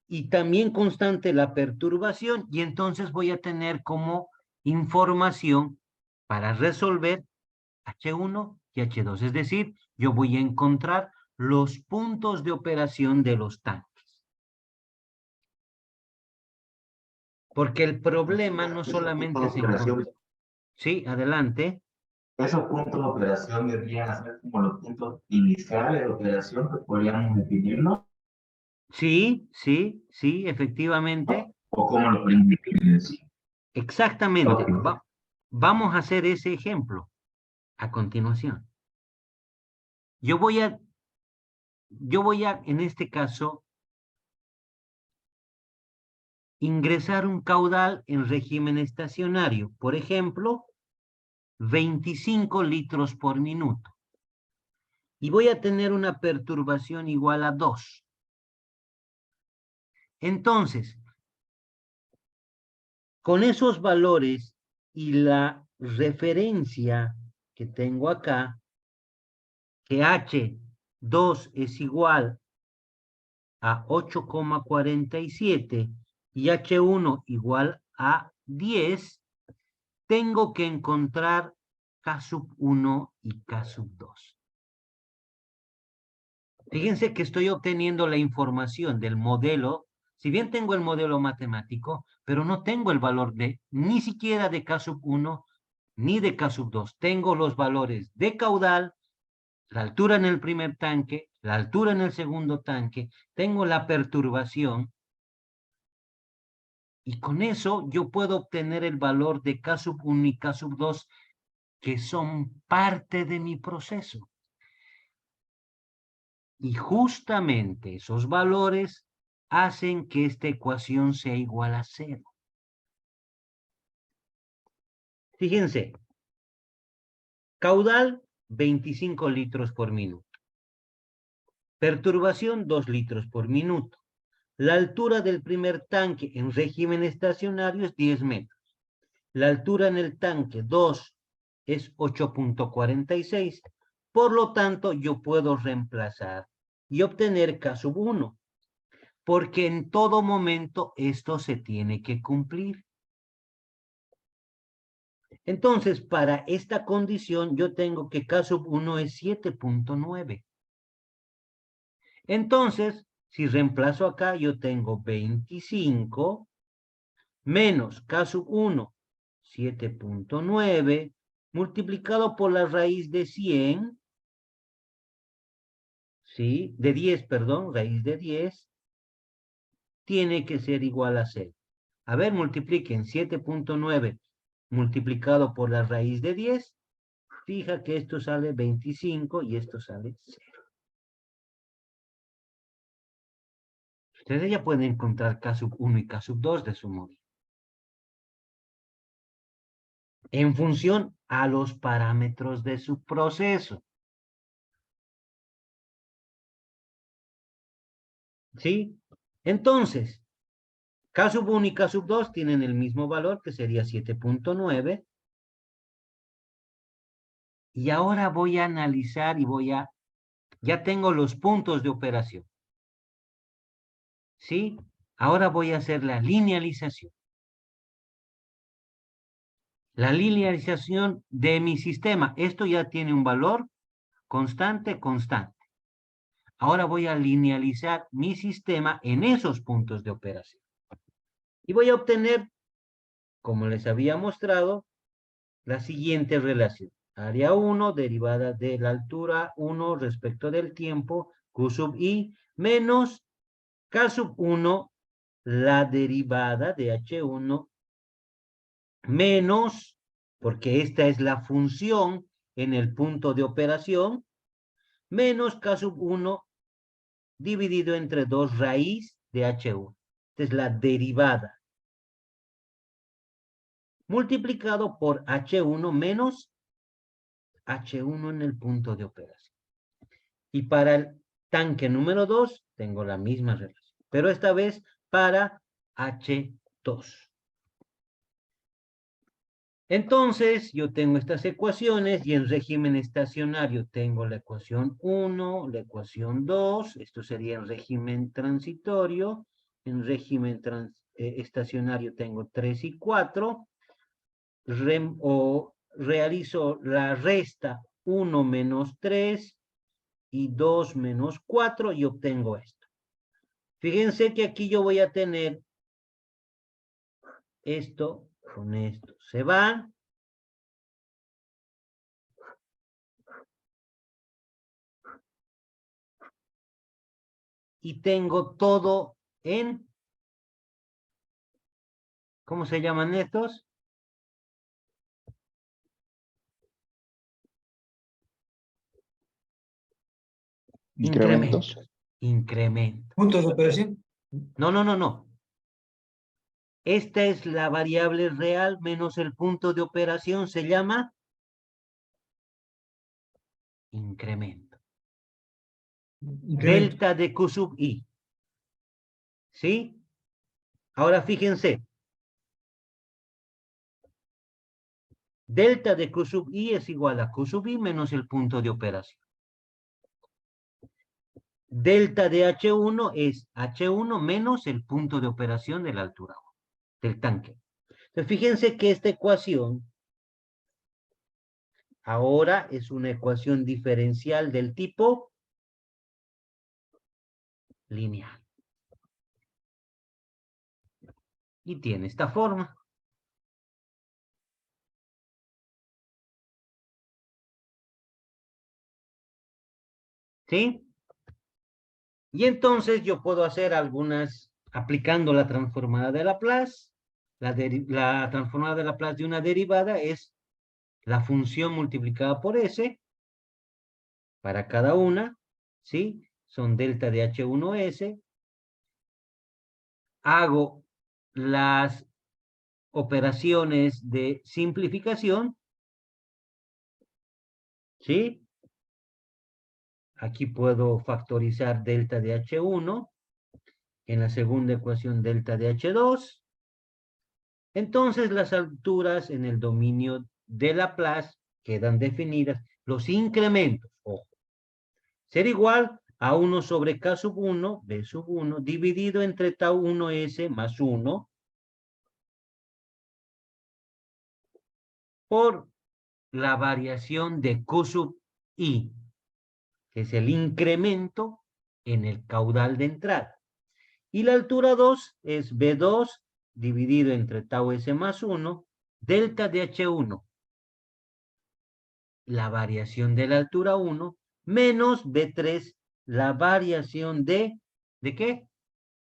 Speaker 1: y también constante la perturbación, y entonces voy a tener como información para resolver H1 y H2. Es decir, yo voy a encontrar los puntos de operación de los tanques. Porque el problema no solamente se encuentra... Sí, adelante.
Speaker 2: Esos puntos de operación deberían ser como los puntos iniciales de operación que podríamos definirlo,
Speaker 1: Sí, sí, sí, efectivamente.
Speaker 2: o como lo podemos definir.
Speaker 1: Exactamente.
Speaker 2: Ok.
Speaker 1: Vamos a hacer ese ejemplo a continuación. Yo voy a, en este caso, ingresar un caudal en régimen estacionario. Por ejemplo, 25 litros por minuto. Y voy a tener una perturbación igual a 2. Entonces, con esos valores y la referencia que tengo acá, que H2 es igual a 8,47 y H1 igual a 10, tengo que encontrar K sub 1 y K sub 2. Fíjense que estoy obteniendo la información del modelo, si bien tengo el modelo matemático, pero no tengo el valor de ni siquiera de K sub 1 ni de K sub 2. Tengo los valores de caudal, la altura en el primer tanque, la altura en el segundo tanque, tengo la perturbación, y con eso yo puedo obtener el valor de K sub 1 y K sub 2 que son parte de mi proceso. Y justamente esos valores hacen que esta ecuación sea igual a 0. Fíjense, caudal 25 litros por minuto. Perturbación 2 litros por minuto. La altura del primer tanque en régimen estacionario es 10 metros. La altura en el tanque 2 es 8,46. Por lo tanto, yo puedo reemplazar y obtener K sub 1. Porque en todo momento esto se tiene que cumplir. Entonces, para esta condición, yo tengo que K sub 1 es 7,9. Entonces, si reemplazo acá, yo tengo 25 menos K sub 1, 7,9, multiplicado por la raíz de 100, ¿sí? De 10, perdón, raíz de 10, tiene que ser igual a 0. A ver, multipliquen 7,9 multiplicado por la raíz de 10, fija que esto sale 25 y esto sale 0. Ustedes ya pueden encontrar K sub 1 y K sub 2 de su móvil. En función a los parámetros de su proceso. ¿Sí? Entonces, K sub 1 y K sub 2 tienen el mismo valor, que sería 7,9. Y ahora voy a analizar y ya tengo los puntos de operación. ¿Sí? Ahora voy a hacer la linealización. La linealización de mi sistema. Esto ya tiene un valor constante, constante. Ahora voy a linealizar mi sistema en esos puntos de operación. Y voy a obtener, como les había mostrado, la siguiente relación. Área 1 derivada de la altura 1 respecto del tiempo Q sub I menos K sub 1, la derivada de H1 menos, porque esta es la función en el punto de operación, menos K sub 1 dividido entre 2 raíz de H1. Esta es la derivada. Multiplicado por H1 menos H1 en el punto de operación. Y para el tanque número 2 tengo la misma relación, pero esta vez para H2. Entonces, yo tengo estas ecuaciones y en régimen estacionario tengo la ecuación 1, la ecuación 2, esto sería en régimen transitorio, en régimen estacionario tengo 3 y 4, realizo la resta 1 menos 3 y 2 menos 4 y obtengo esto. Fíjense que aquí yo voy a tener esto con esto. Se van. Y tengo todo en, ¿cómo se llaman estos?
Speaker 4: Incrementos.
Speaker 1: Incremento.
Speaker 5: Puntos de operación.
Speaker 1: No. Esta es la variable real menos el punto de operación. Se llama incremento.
Speaker 5: Incremento.
Speaker 1: Delta de Q sub I. ¿Sí? Ahora fíjense. Delta de Q sub I es igual a Q sub I menos el punto de operación. Delta de H1 es H1 menos el punto de operación de la altura del tanque. Entonces, fíjense que esta ecuación ahora es una ecuación diferencial del tipo lineal. Y tiene esta forma. ¿Sí? Y entonces yo puedo hacer algunas, aplicando la transformada de Laplace. La transformada de Laplace de una derivada es la función multiplicada por S para cada una, ¿sí? Son delta de H1S. Hago las operaciones de simplificación, ¿sí? Aquí puedo factorizar delta de H1, en la segunda ecuación delta de H2. Entonces las alturas en el dominio de Laplace quedan definidas. Los incrementos, ojo, ser igual a 1 sobre K sub 1, B sub 1, dividido entre tau 1S más 1 por la variación de Q sub I, que es el incremento en el caudal de entrada. Y la altura 2 es B2 dividido entre tau S más 1, delta de H1, la variación de la altura 1, menos B3, la variación ¿de qué?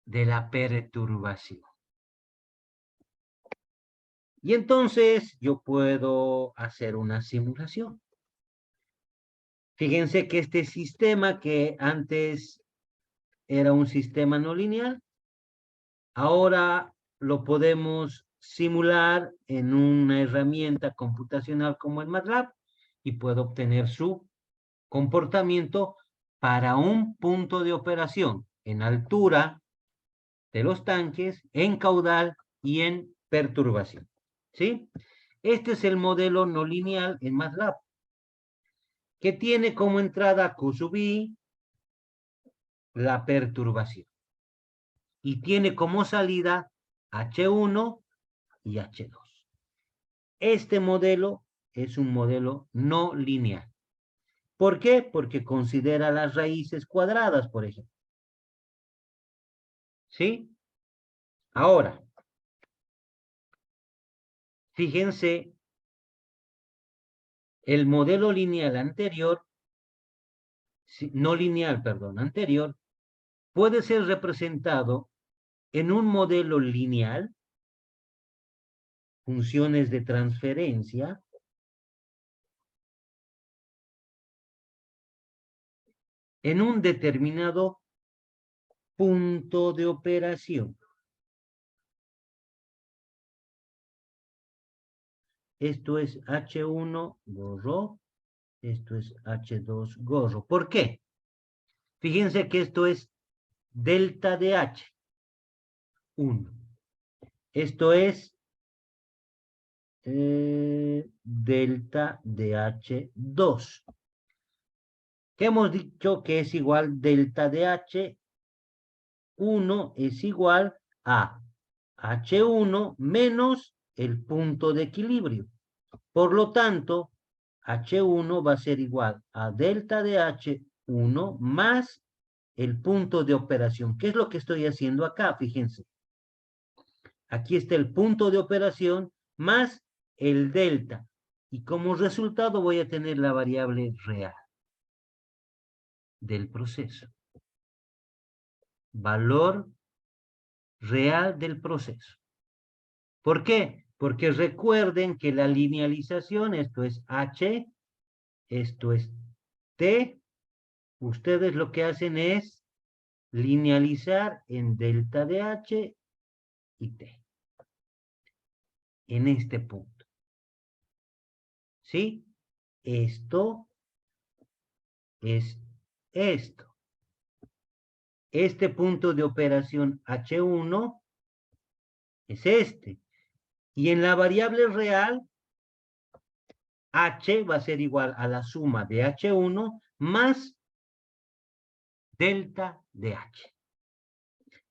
Speaker 1: De la perturbación. Y entonces yo puedo hacer una simulación. Fíjense que este sistema que antes era un sistema no lineal, ahora lo podemos simular en una herramienta computacional como el MATLAB y puedo obtener su comportamiento para un punto de operación en altura de los tanques, en caudal y en perturbación. ¿Sí? Este es el modelo no lineal en MATLAB, que tiene como entrada Q sub I, la perturbación, y tiene como salida H1 y H2. Este modelo es un modelo no lineal. ¿Por qué? Porque considera las raíces cuadradas, por ejemplo. ¿Sí? Ahora, fíjense, el modelo lineal anterior no lineal, perdón, anterior, puede ser representado en un modelo lineal, funciones de transferencia, en un determinado punto de operación. Esto es H1 gorro, esto es H2 gorro. ¿Por qué? Fíjense que esto es delta de H, 1. Esto es delta de H2. Que hemos dicho que es igual delta de H1 es igual a H1 menos el punto de equilibrio. Por lo tanto, H1 va a ser igual a delta de H1 más el punto de operación. ¿Qué es lo que estoy haciendo acá? Fíjense. Aquí está el punto de operación más el delta. Y como resultado voy a tener la variable real del proceso. Valor real del proceso. ¿Por qué? Porque recuerden que la linealización, esto es H, esto es T, ustedes lo que hacen es linealizar en delta de H y T. En este punto. ¿Sí? Esto es esto. Este punto de operación H1 es este. Y en la variable real, H va a ser igual a la suma de H1 más delta de H.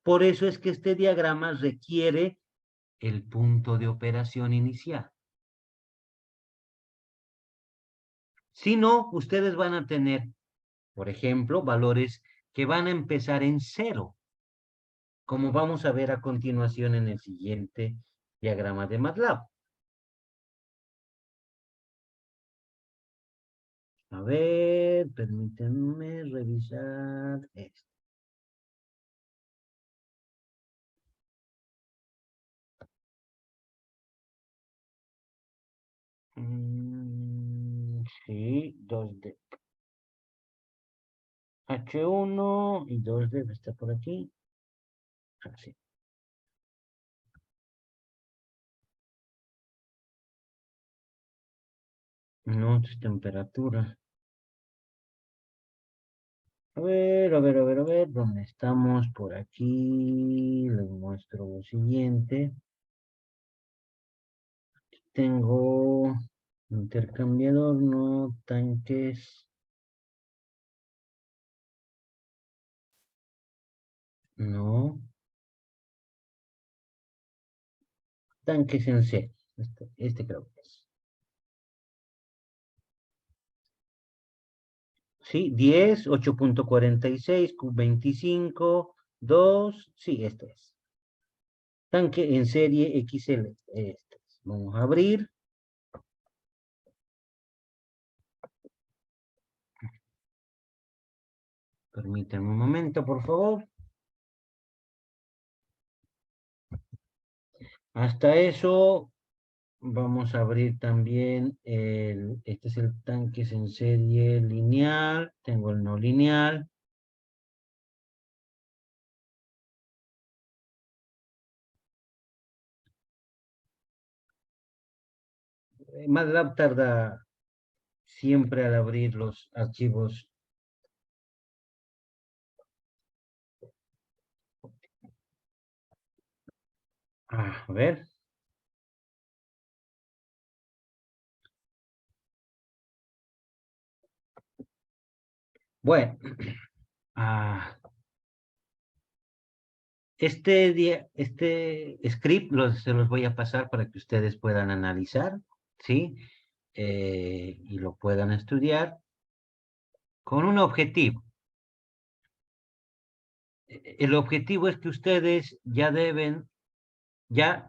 Speaker 1: Por eso es que este diagrama requiere el punto de operación inicial. Si no, ustedes van a tener, por ejemplo, valores que van a empezar en 0, como vamos a ver a continuación en el siguiente diagrama de MATLAB. A ver, permítanme revisar esto. Sí, 2D. H1 y 2D está por aquí. Así. No, es temperatura. A ver, ¿dónde estamos? Por aquí. Les muestro lo siguiente. Tengo intercambiador, no tanques. No. Tanques en serie. Este creo que es. Sí, 10, 8.46, Q25, 2. Sí, este es. Tanque en serie XL. Este es. Vamos a abrir. Permítanme un momento, por favor. Hasta eso, vamos a abrir también este es el tanques en serie lineal. Tengo el no lineal. MATLAB tarda siempre al abrir los archivos. A ver. Bueno. Este script se los voy a pasar para que ustedes puedan analizar, ¿sí? Y lo puedan estudiar con un objetivo. El objetivo es que ustedes ya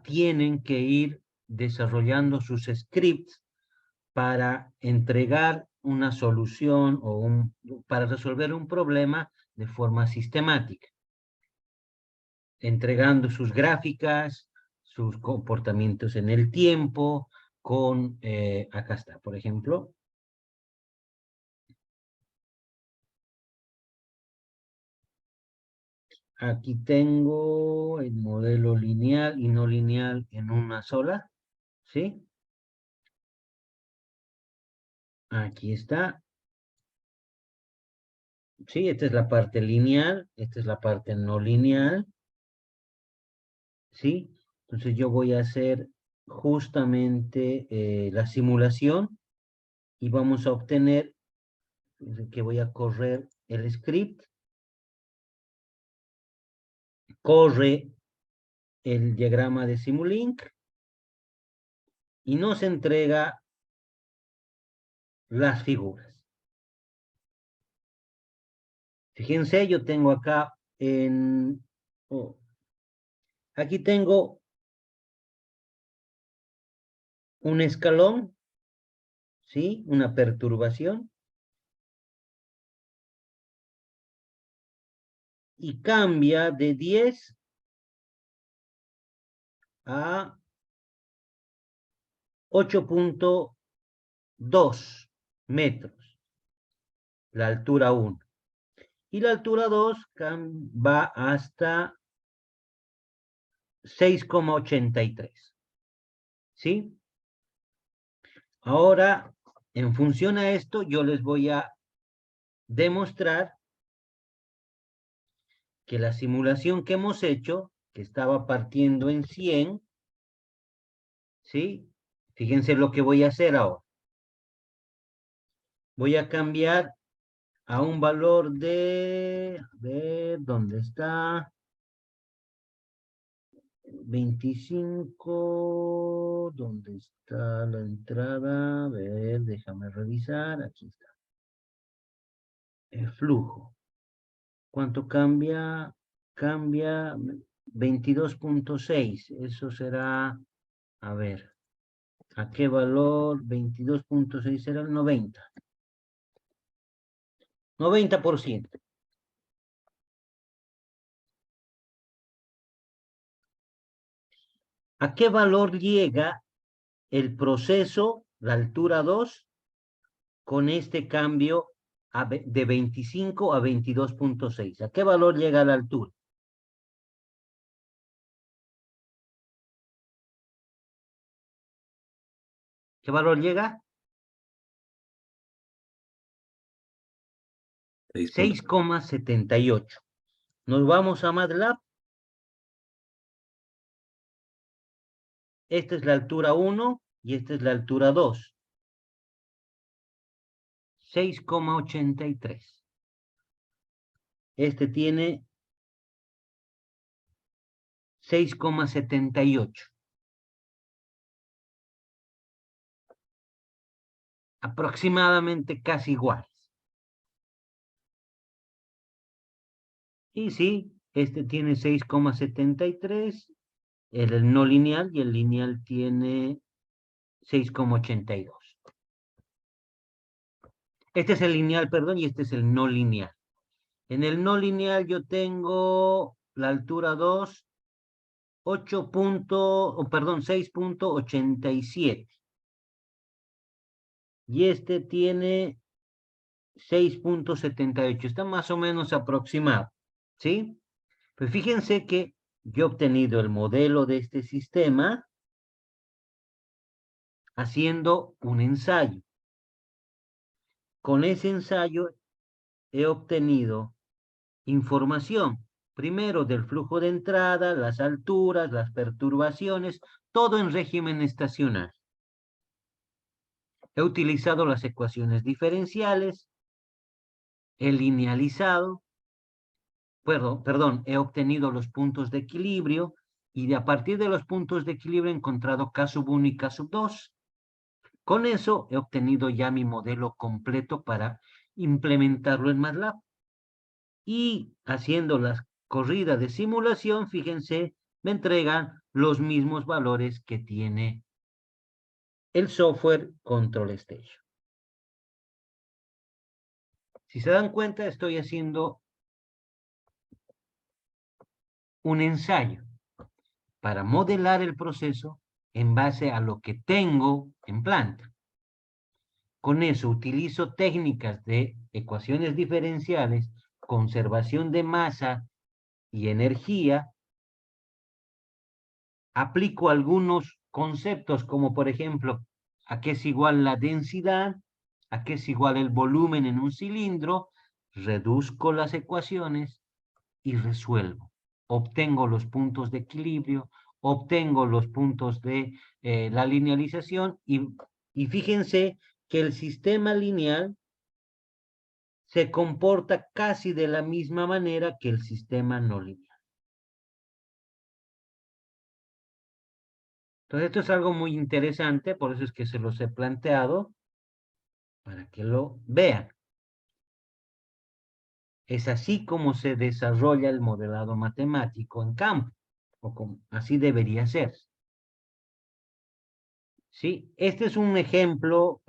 Speaker 1: tienen que ir desarrollando sus scripts para entregar una solución o para resolver un problema de forma sistemática, entregando sus gráficas, sus comportamientos en el tiempo, con, acá está, por ejemplo. Aquí tengo el modelo lineal y no lineal en una sola, ¿sí? Aquí está. Sí, esta es la parte lineal, esta es la parte no lineal, ¿sí? Entonces yo voy a hacer justamente la simulación y vamos a obtener, que voy a correr el script, corre el diagrama de Simulink y nos entrega las figuras. Fíjense, yo tengo acá aquí tengo un escalón, ¿sí? Una perturbación. Y cambia de 10 a 8.2 metros, la altura 1. Y la altura 2 va hasta 6,83. ¿Sí? Ahora, en función a esto, yo les voy a demostrar que la simulación que hemos hecho, que estaba partiendo en 100, ¿sí? Fíjense lo que voy a hacer ahora. Voy a cambiar a un valor de, a ver, ¿dónde está? 25, ¿dónde está la entrada? A ver, déjame revisar, aquí está. El flujo. ¿Cuánto cambia? Cambia 22.6, eso será, a ver, ¿a qué valor? 22.6 será el 90. 90%. ¿A qué valor llega el proceso, la altura 2, con este cambio de 25 a 22.6? ¿A qué valor llega la altura? ¿Qué valor llega? 6,78. Nos vamos a MATLAB. Esta es la altura 1 y esta es la altura 2. 6,83. Este tiene 6,78. Aproximadamente casi igual. Y sí, este tiene 6,73. El no lineal y el lineal tiene 6,82. Este es el lineal, perdón, y este es el no lineal. En el no lineal yo tengo la altura 2, 6.87. Y este tiene 6.78. Está más o menos aproximado, ¿sí? Pues fíjense que yo he obtenido el modelo de este sistema haciendo un ensayo. Con ese ensayo he obtenido información, primero del flujo de entrada, las alturas, las perturbaciones, todo en régimen estacionario. He utilizado las ecuaciones diferenciales, he linealizado, perdón, he obtenido los puntos de equilibrio y a partir de los puntos de equilibrio he encontrado K sub 1 y K sub 2. Con eso he obtenido ya mi modelo completo para implementarlo en MATLAB. Y haciendo la corrida de simulación, fíjense, me entregan los mismos valores que tiene el software Control Station. Si se dan cuenta, estoy haciendo un ensayo para modelar el proceso en base a lo que tengo en planta. Con eso utilizo técnicas de ecuaciones diferenciales, conservación de masa y energía. Aplico algunos conceptos como, por ejemplo, a qué es igual la densidad, a qué es igual el volumen en un cilindro, reduzco las ecuaciones y resuelvo. Obtengo los puntos de equilibrio, obtengo los puntos de la linealización y fíjense que el sistema lineal se comporta casi de la misma manera que el sistema no lineal. Entonces esto es algo muy interesante, por eso es que se los he planteado, para que lo vean. Es así como se desarrolla el modelado matemático en campo, o como, así debería ser. ¿Sí? Este es un ejemplo,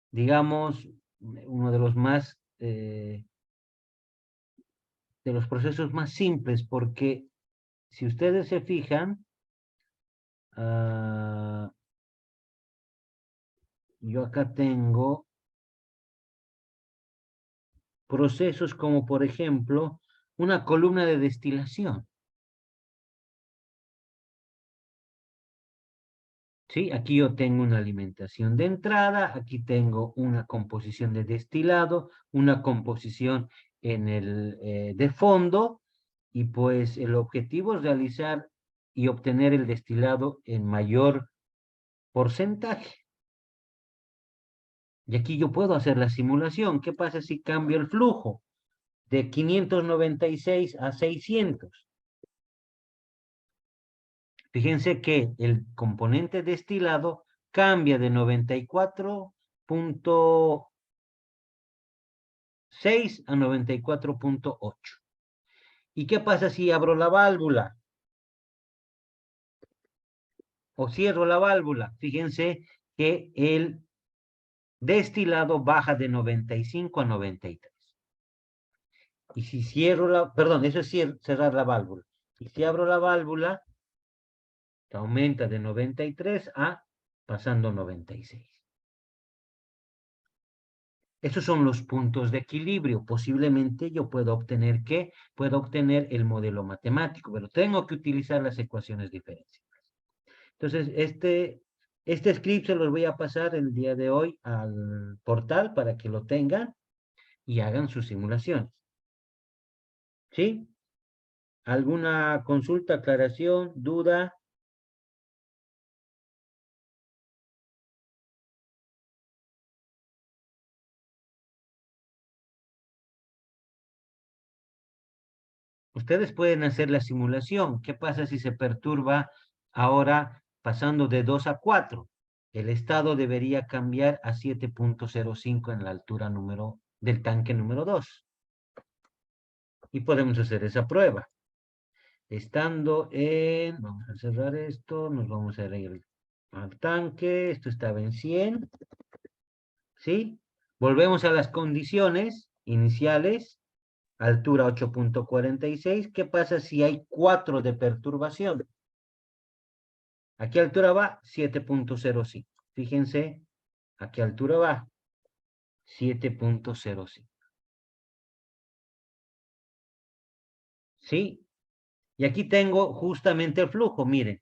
Speaker 1: digamos, uno de los más, de los procesos más simples, porque si ustedes se fijan, yo acá tengo procesos como, por ejemplo, una columna de destilación. ¿Sí? Aquí yo tengo una alimentación de entrada, aquí tengo una composición de destilado, una composición en el de fondo, y pues el objetivo es realizar y obtener el destilado en mayor porcentaje. Y aquí yo puedo hacer la simulación. ¿Qué pasa si cambio el flujo de 596 a 600? Fíjense que el componente destilado cambia de 94.6 a 94.8. ¿Y qué pasa si abro la válvula? O cierro la válvula. Fíjense que el destilado baja de 95 a 93. Y si cierro la, perdón, eso es cerrar la válvula. Y si abro la válvula, aumenta de 93 a pasando 96. Esos son los puntos de equilibrio. Posiblemente yo pueda obtener ¿qué? Puedo obtener el modelo matemático, pero tengo que utilizar las ecuaciones diferenciales. Entonces, este script se los voy a pasar el día de hoy al portal para que lo tengan y hagan sus simulaciones. ¿Sí? ¿Alguna consulta, aclaración, duda? Ustedes pueden hacer la simulación. ¿Qué pasa si se perturba ahora pasando de 2 a 4? El estado debería cambiar a 7.05 en la altura del tanque número 2. Y podemos hacer esa prueba. Estando en, vamos a cerrar esto, nos vamos a ir al tanque, esto estaba en 100. ¿Sí? Volvemos a las condiciones iniciales. Altura 8.46. ¿Qué pasa si hay 4 de perturbación? ¿A qué altura va? 7.05. Fíjense, ¿a qué altura va? 7.05. ¿Sí? Y aquí tengo justamente el flujo, miren.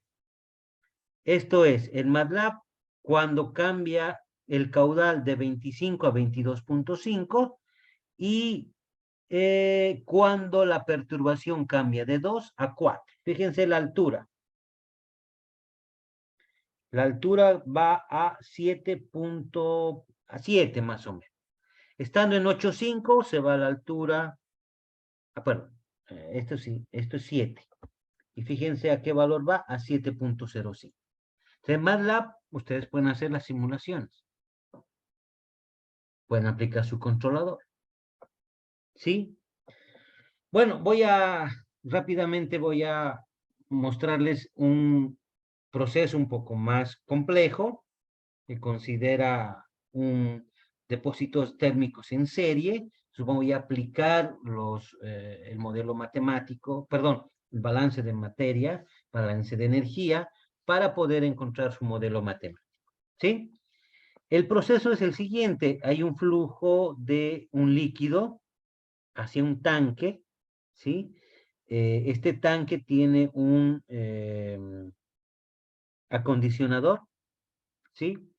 Speaker 1: Esto es, el MATLAB, cuando cambia el caudal de 25 a 22.5 y cuando la perturbación cambia de 2 a 4. Fíjense la altura. La altura va a 7.7 más o menos. Estando en 8.5 se va a la altura, perdón, esto sí, esto es 7. Y fíjense a qué valor va, a 7.05. En MATLAB, ustedes pueden hacer las simulaciones. Pueden aplicar su controlador. ¿Sí? Bueno, rápidamente voy a mostrarles un proceso un poco más complejo que considera un depósitos térmicos en serie. Supongo voy a aplicar el modelo matemático, perdón, el balance de materia, balance de energía, para poder encontrar su modelo matemático. ¿Sí? El proceso es el siguiente. Hay un flujo de un líquido hacia un tanque, ¿sí? Este tanque tiene un acondicionador, ¿sí?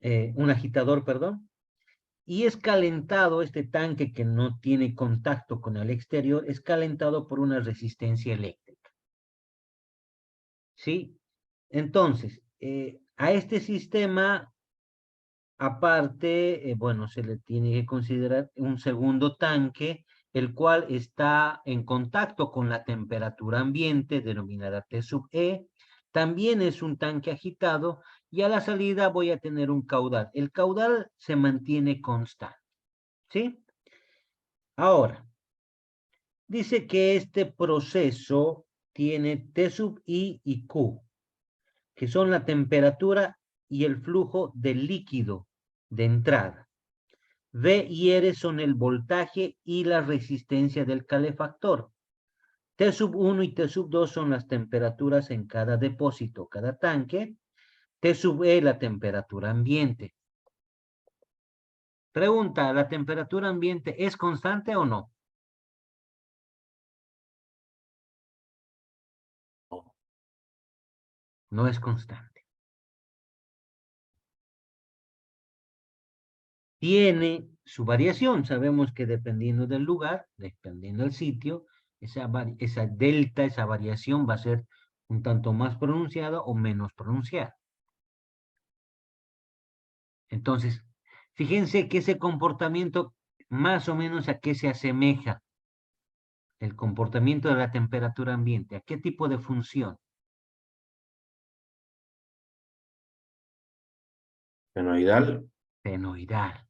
Speaker 1: Un agitador, perdón. Y es calentado, este tanque que no tiene contacto con el exterior, es calentado por una resistencia eléctrica. ¿Sí? Entonces, a este sistema, aparte, bueno, se le tiene que considerar un segundo tanque, el cual está en contacto con la temperatura ambiente, denominada T sub E. También es un tanque agitado, y a la salida voy a tener un caudal. El caudal se mantiene constante. ¿Sí? Ahora, dice que este proceso tiene T sub I y Q, que son la temperatura y el flujo del líquido de entrada. V y R son el voltaje y la resistencia del calefactor. T sub 1 y T sub 2 son las temperaturas en cada depósito, cada tanque. T sub E la temperatura ambiente. Pregunta, ¿la temperatura ambiente es constante o no? No es constante. Tiene su variación. Sabemos que dependiendo del lugar, dependiendo del sitio, esa delta, esa variación va a ser un tanto más pronunciada o menos pronunciada. Entonces, fíjense que ese comportamiento más o menos a qué se asemeja el comportamiento de la temperatura ambiente, a qué tipo de función.
Speaker 3: Senoidal.
Speaker 1: Senoidal.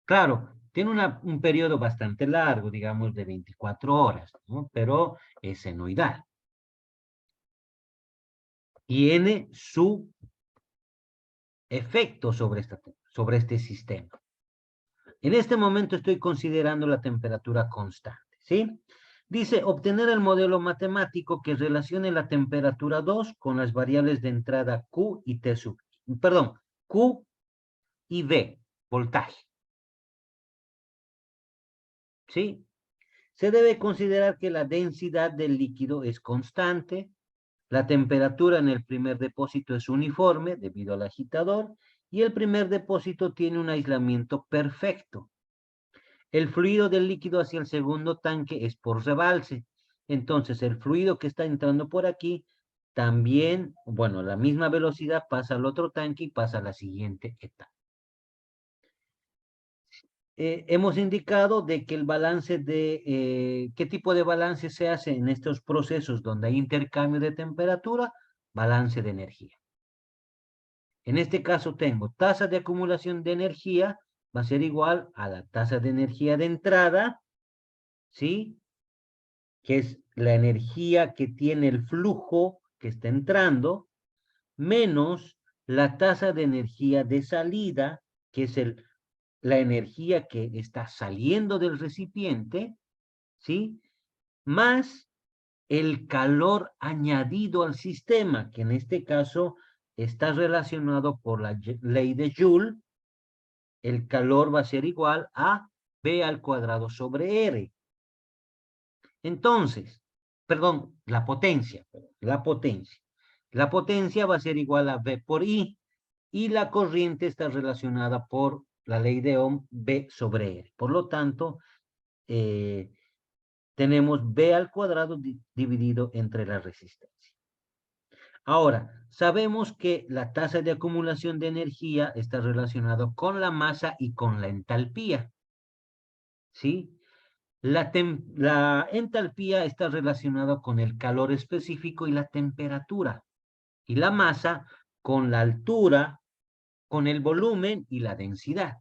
Speaker 1: Claro, tiene un periodo bastante largo, digamos de 24 horas, ¿no? Pero es senoidal. Tiene su efecto sobre este sistema. En este momento estoy considerando la temperatura constante, ¿sí? Dice, obtener el modelo matemático que relacione la temperatura 2 con las variables de entrada Q y T sub, perdón, Q y V, voltaje. ¿Sí? Se debe considerar que la densidad del líquido es constante, la temperatura en el primer depósito es uniforme debido al agitador, y el primer depósito tiene un aislamiento perfecto. El fluido del líquido hacia el segundo tanque es por rebalse. Entonces, el fluido que está entrando por aquí también, bueno, a la misma velocidad pasa al otro tanque y pasa a la siguiente etapa. Hemos indicado de que el balance ¿qué tipo de balance se hace en estos procesos donde hay intercambio de temperatura? Balance de energía. En este caso tengo tasa de acumulación de energía, va a ser igual a la tasa de energía de entrada, ¿sí? Que es la energía que tiene el flujo que está entrando, menos la tasa de energía de salida, que es la energía que está saliendo del recipiente, ¿sí? Más el calor añadido al sistema, que en este caso está relacionado por la ley de Joule. El calor va a ser igual a B al cuadrado sobre R. Entonces, perdón, la potencia. La potencia va a ser igual a V por I, y la corriente está relacionada por la ley de Ohm, B sobre R. Por lo tanto, tenemos B al cuadrado dividido entre la resistencia. Ahora, sabemos que la tasa de acumulación de energía está relacionada con la masa y con la entalpía. ¿Sí? La entalpía está relacionada con el calor específico y la temperatura. Y la masa con la altura, con el volumen y la densidad.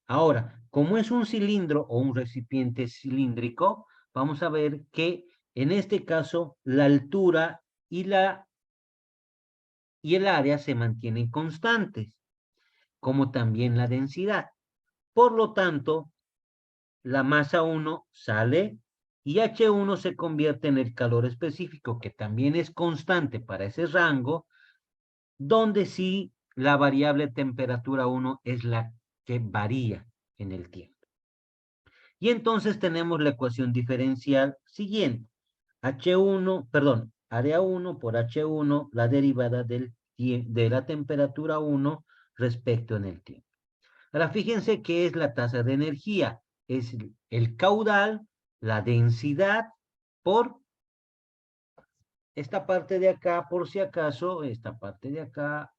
Speaker 1: Ahora, como es un cilindro o un recipiente cilíndrico, vamos a ver que en este caso la altura y el área se mantienen constantes. como también la densidad. Por lo tanto, la masa 1 sale y H1 se convierte en el calor específico, que también es constante para ese rango, donde sí la variable temperatura 1 es la que varía en el tiempo. Y entonces tenemos la ecuación diferencial siguiente. H1, perdón, área 1 por H1, la derivada de la temperatura 1 respecto en el tiempo. Ahora fíjense qué es la tasa de energía. Es el caudal, la densidad por esta parte de acá, por si acaso, esta parte de acá,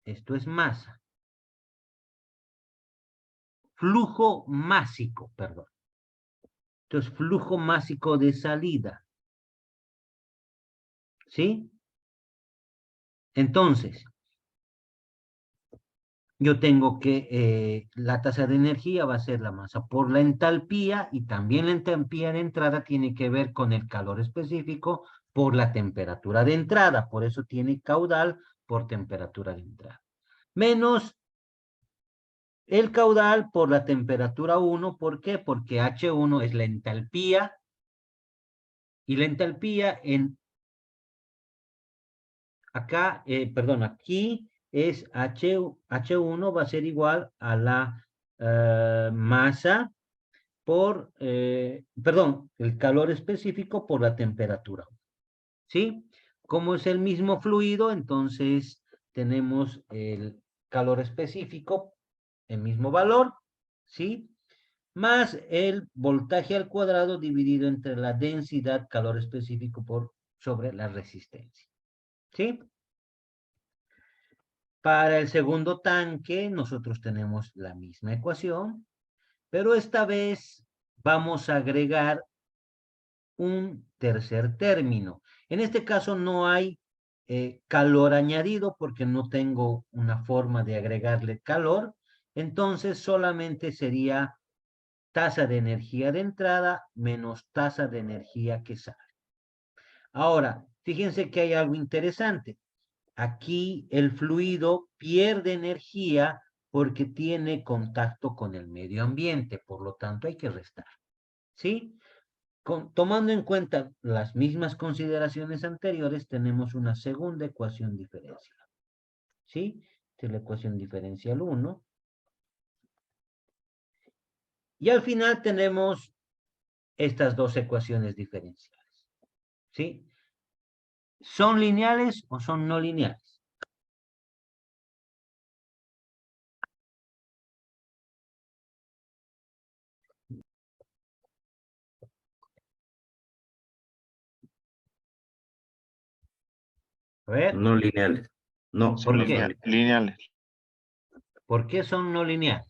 Speaker 1: esto es masa. Flujo másico, perdón. Entonces, flujo másico de salida. ¿Sí? Entonces, yo tengo que, la tasa de energía va a ser la masa por la entalpía, y también la entalpía de entrada tiene que ver con el calor específico por la temperatura de entrada. Por eso tiene caudal por temperatura de entrada. Menos el caudal por la temperatura 1. ¿Por qué? Porque H1 es la entalpía, y la entalpía acá, perdón, aquí es H1 va a ser igual a la masa por, perdón, el calor específico por la temperatura. ¿Sí? Como es el mismo fluido, entonces tenemos el calor específico, el mismo valor, ¿sí? Más el voltaje al cuadrado dividido entre la densidad, calor específico sobre la resistencia. ¿Sí? Para el segundo tanque, nosotros tenemos la misma ecuación, pero esta vez vamos a agregar un tercer término. En este caso no hay calor añadido porque no tengo una forma de agregarle calor, entonces solamente sería tasa de energía de entrada menos tasa de energía que sale. Ahora, fíjense que hay algo interesante. Aquí el fluido pierde energía porque tiene contacto con el medio ambiente, por lo tanto hay que restar. ¿Sí? Tomando en cuenta las mismas consideraciones anteriores, tenemos una segunda ecuación diferencial. ¿Sí? Esta es la ecuación diferencial 1. Y al final tenemos estas dos ecuaciones diferenciales. ¿Sí? ¿Son lineales o son no lineales? A ver,
Speaker 3: No lineales. No,
Speaker 1: ¿por
Speaker 3: no
Speaker 1: qué?
Speaker 3: son
Speaker 4: Lineales.
Speaker 1: ¿Por qué son no lineales?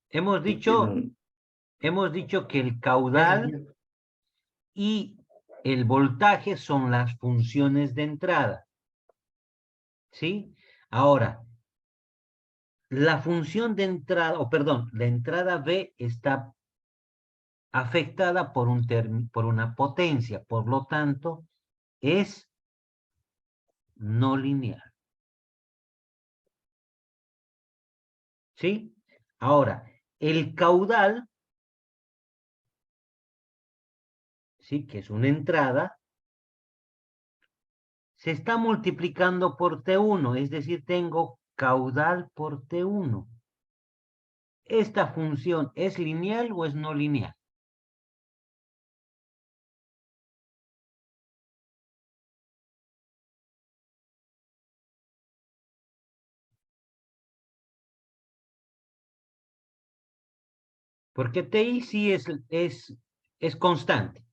Speaker 1: Hemos dicho que el caudal y el voltaje son las funciones de entrada. ¿Sí? Ahora, la función de entrada, o perdón, la entrada B está afectada por una potencia, por lo tanto, es no lineal. ¿Sí? Ahora, el caudal, ¿sí? Que es una entrada, se está multiplicando por T1, es decir, tengo caudal por T1. ¿Esta función es lineal o es no lineal? Porque TI sí es constante.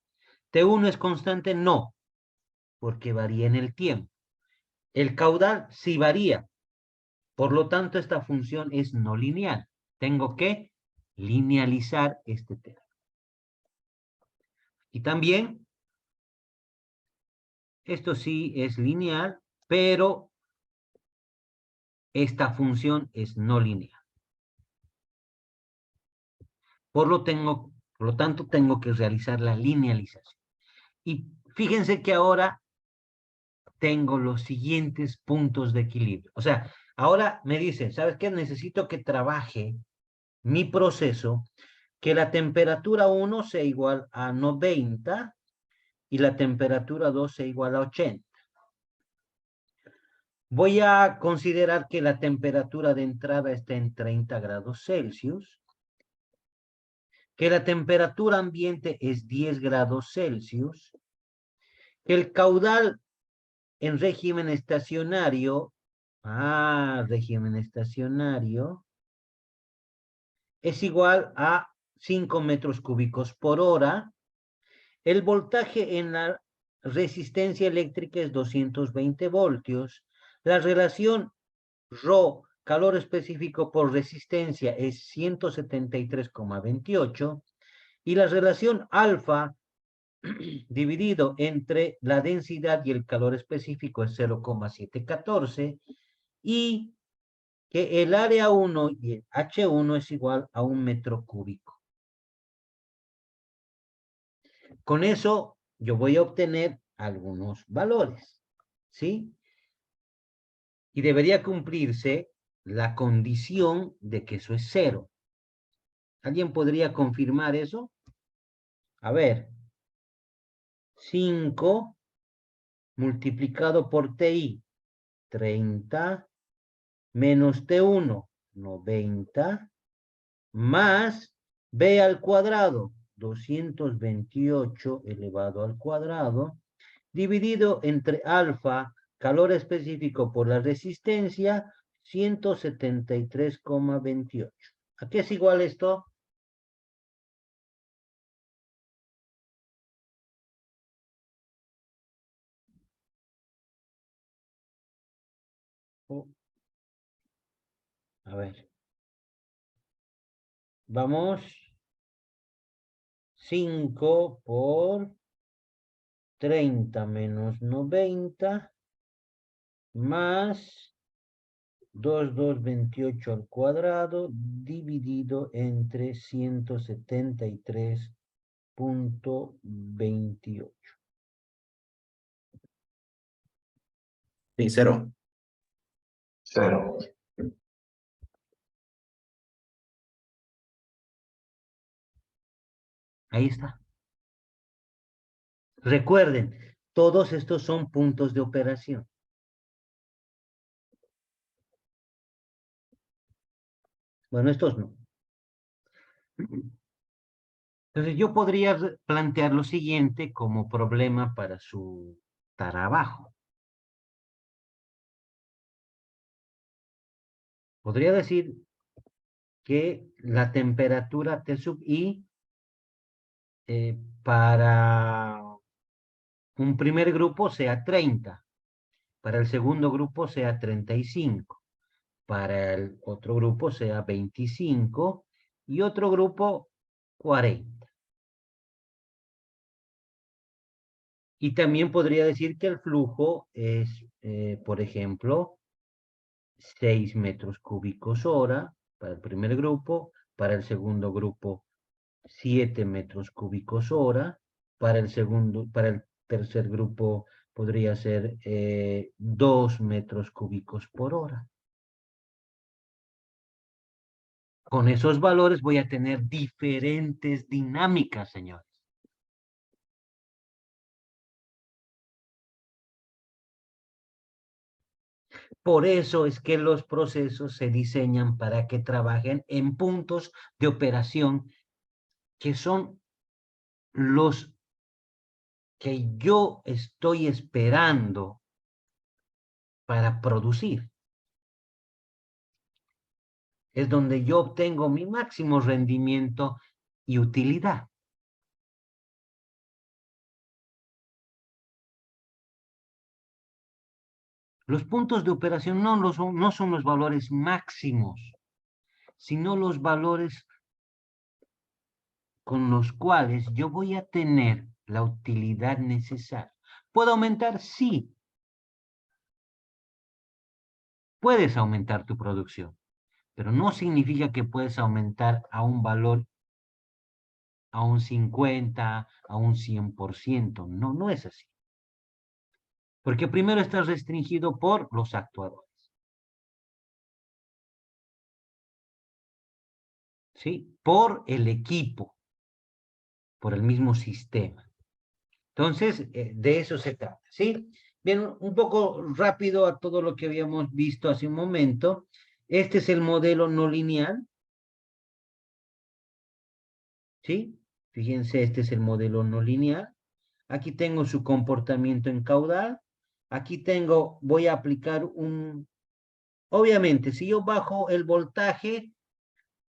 Speaker 1: T1 es constante, no, porque varía en el tiempo. El caudal sí varía, por lo tanto esta función es no lineal. Tengo que linealizar este término. Y también, esto sí es lineal, pero esta función es no lineal. Por lo tanto, tengo que realizar la linealización. Y fíjense que ahora tengo los siguientes puntos de equilibrio. O sea, ahora me dicen, ¿sabes qué? Necesito que trabaje mi proceso, que la temperatura 1 sea igual a 90 y la temperatura 2 sea igual a 80. Voy a considerar que la temperatura de entrada está en 30 grados Celsius, que la temperatura ambiente es 10 grados Celsius, que el caudal en régimen estacionario, régimen estacionario, es igual a 5 metros cúbicos por hora. El voltaje en la resistencia eléctrica es 220 voltios. La relación Rho, calor específico por resistencia, es 173,28. Y la relación alfa dividido entre la densidad y el calor específico es 0,714. Y que el área 1 y el H1 es igual a 1 metro cúbico. Con eso yo voy a obtener algunos valores, ¿sí? Y debería cumplirse la condición de que eso es 0. ¿Alguien podría confirmar eso? A ver. 5 multiplicado por TI, 30, menos T1, 90, más B al cuadrado, 228 elevado al cuadrado, dividido entre alfa, calor específico por la resistencia, 173,28. ¿A qué es igual esto? A ver. Vamos. 5 por 30 menos 90 más 228 al cuadrado dividido entre 173,28.
Speaker 3: Sí, 0.
Speaker 2: 0.
Speaker 1: Ahí está. Recuerden, todos estos son puntos de operación. Bueno, estos no. Entonces yo podría plantear lo siguiente como problema para su trabajo. Podría decir que la temperatura T sub I para un primer grupo sea 30, para el segundo grupo sea 35, para el otro grupo sea 25 y otro grupo 40. Y también podría decir que el flujo es, por ejemplo, 6 metros cúbicos hora para el primer grupo, para el segundo grupo 7 metros cúbicos hora, para el tercer grupo podría ser 2 metros cúbicos por hora. Con esos valores voy a tener diferentes dinámicas, señores. Por eso es que los procesos se diseñan para que trabajen en puntos de operación que son los que yo estoy esperando para producir. Es donde yo obtengo mi máximo rendimiento y utilidad. Los puntos de operación no son los valores máximos, sino los valores con los cuales yo voy a tener la utilidad necesaria. ¿Puedo aumentar? Sí. Puedes aumentar tu producción, pero no significa que puedes aumentar a un valor, a un 50, a un 100%. No, no es así. Porque primero está restringido por los actuadores. ¿Sí? Por el equipo, por el mismo sistema. Entonces, de eso se trata, ¿sí? Bien, un poco rápido a todo lo que habíamos visto hace un momento. Este es el modelo no lineal. ¿Sí? Fíjense, este es el modelo no lineal. Aquí tengo su comportamiento en caudal. Aquí tengo, voy a aplicar un... Obviamente, si yo bajo el voltaje,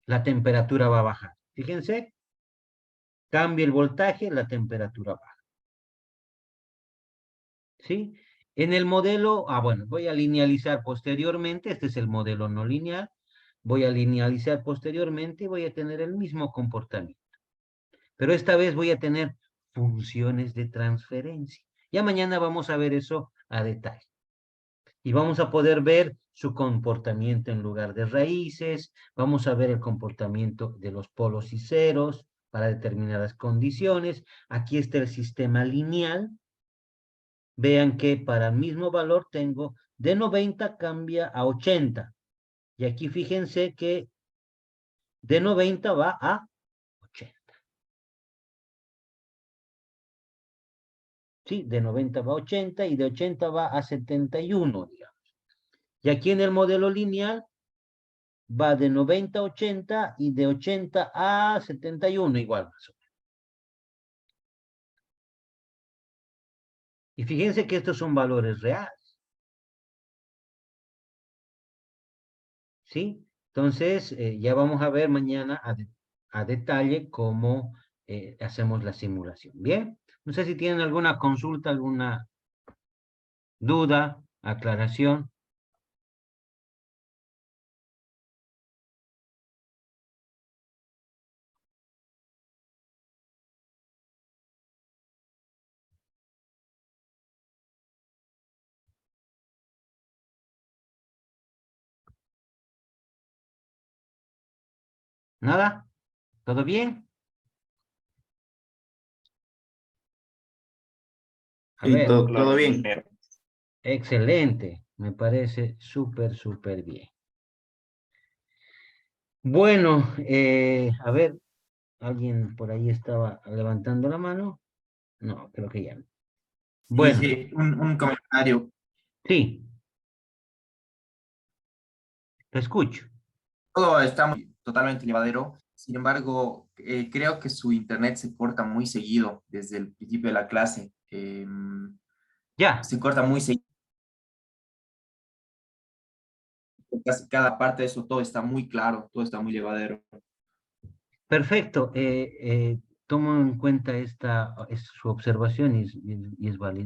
Speaker 1: la temperatura va a bajar. Fíjense, cambia el voltaje, la temperatura baja. ¿Sí? En el modelo, bueno, voy a linealizar posteriormente. Este es el modelo no lineal. Voy a linealizar posteriormente y voy a tener el mismo comportamiento. Pero esta vez voy a tener funciones de transferencia. Ya mañana vamos a ver eso a detalle. Y vamos a poder ver su comportamiento en lugar de raíces, vamos a ver el comportamiento de los polos y ceros para determinadas condiciones. Aquí está el sistema lineal. Vean que para el mismo valor tengo de 90 cambia a 80. Y aquí fíjense que de 90 va a 80. ¿Sí? De 90 va a 80 y de 80 va a 71, digamos. Y aquí en el modelo lineal va de 90 a 80 y de 80 a 71 igual más o menos. Y fíjense que estos son valores reales. ¿Sí? Entonces, ya vamos a ver mañana a detalle cómo hacemos la simulación. ¿Bien? No sé si tienen alguna consulta, alguna duda, aclaración. ¿Nada? ¿Todo bien? A
Speaker 3: Sí,
Speaker 1: ver,
Speaker 3: todo bien.
Speaker 1: excelente. Me parece súper, súper bien. Bueno, a ver, ¿alguien por ahí estaba levantando la mano? No, creo que ya no.
Speaker 3: Sí,
Speaker 1: Bueno,
Speaker 3: sí, un comentario.
Speaker 1: sí, te escucho.
Speaker 3: Todo está totalmente llevadero. Sin embargo, creo que su internet se corta muy seguido desde el principio de la clase.
Speaker 1: Ya,
Speaker 3: Se corta muy seguido. Casi cada parte de eso, todo está muy claro, todo está muy llevadero.
Speaker 1: perfecto. Tomo en cuenta esta es su observación y es válida.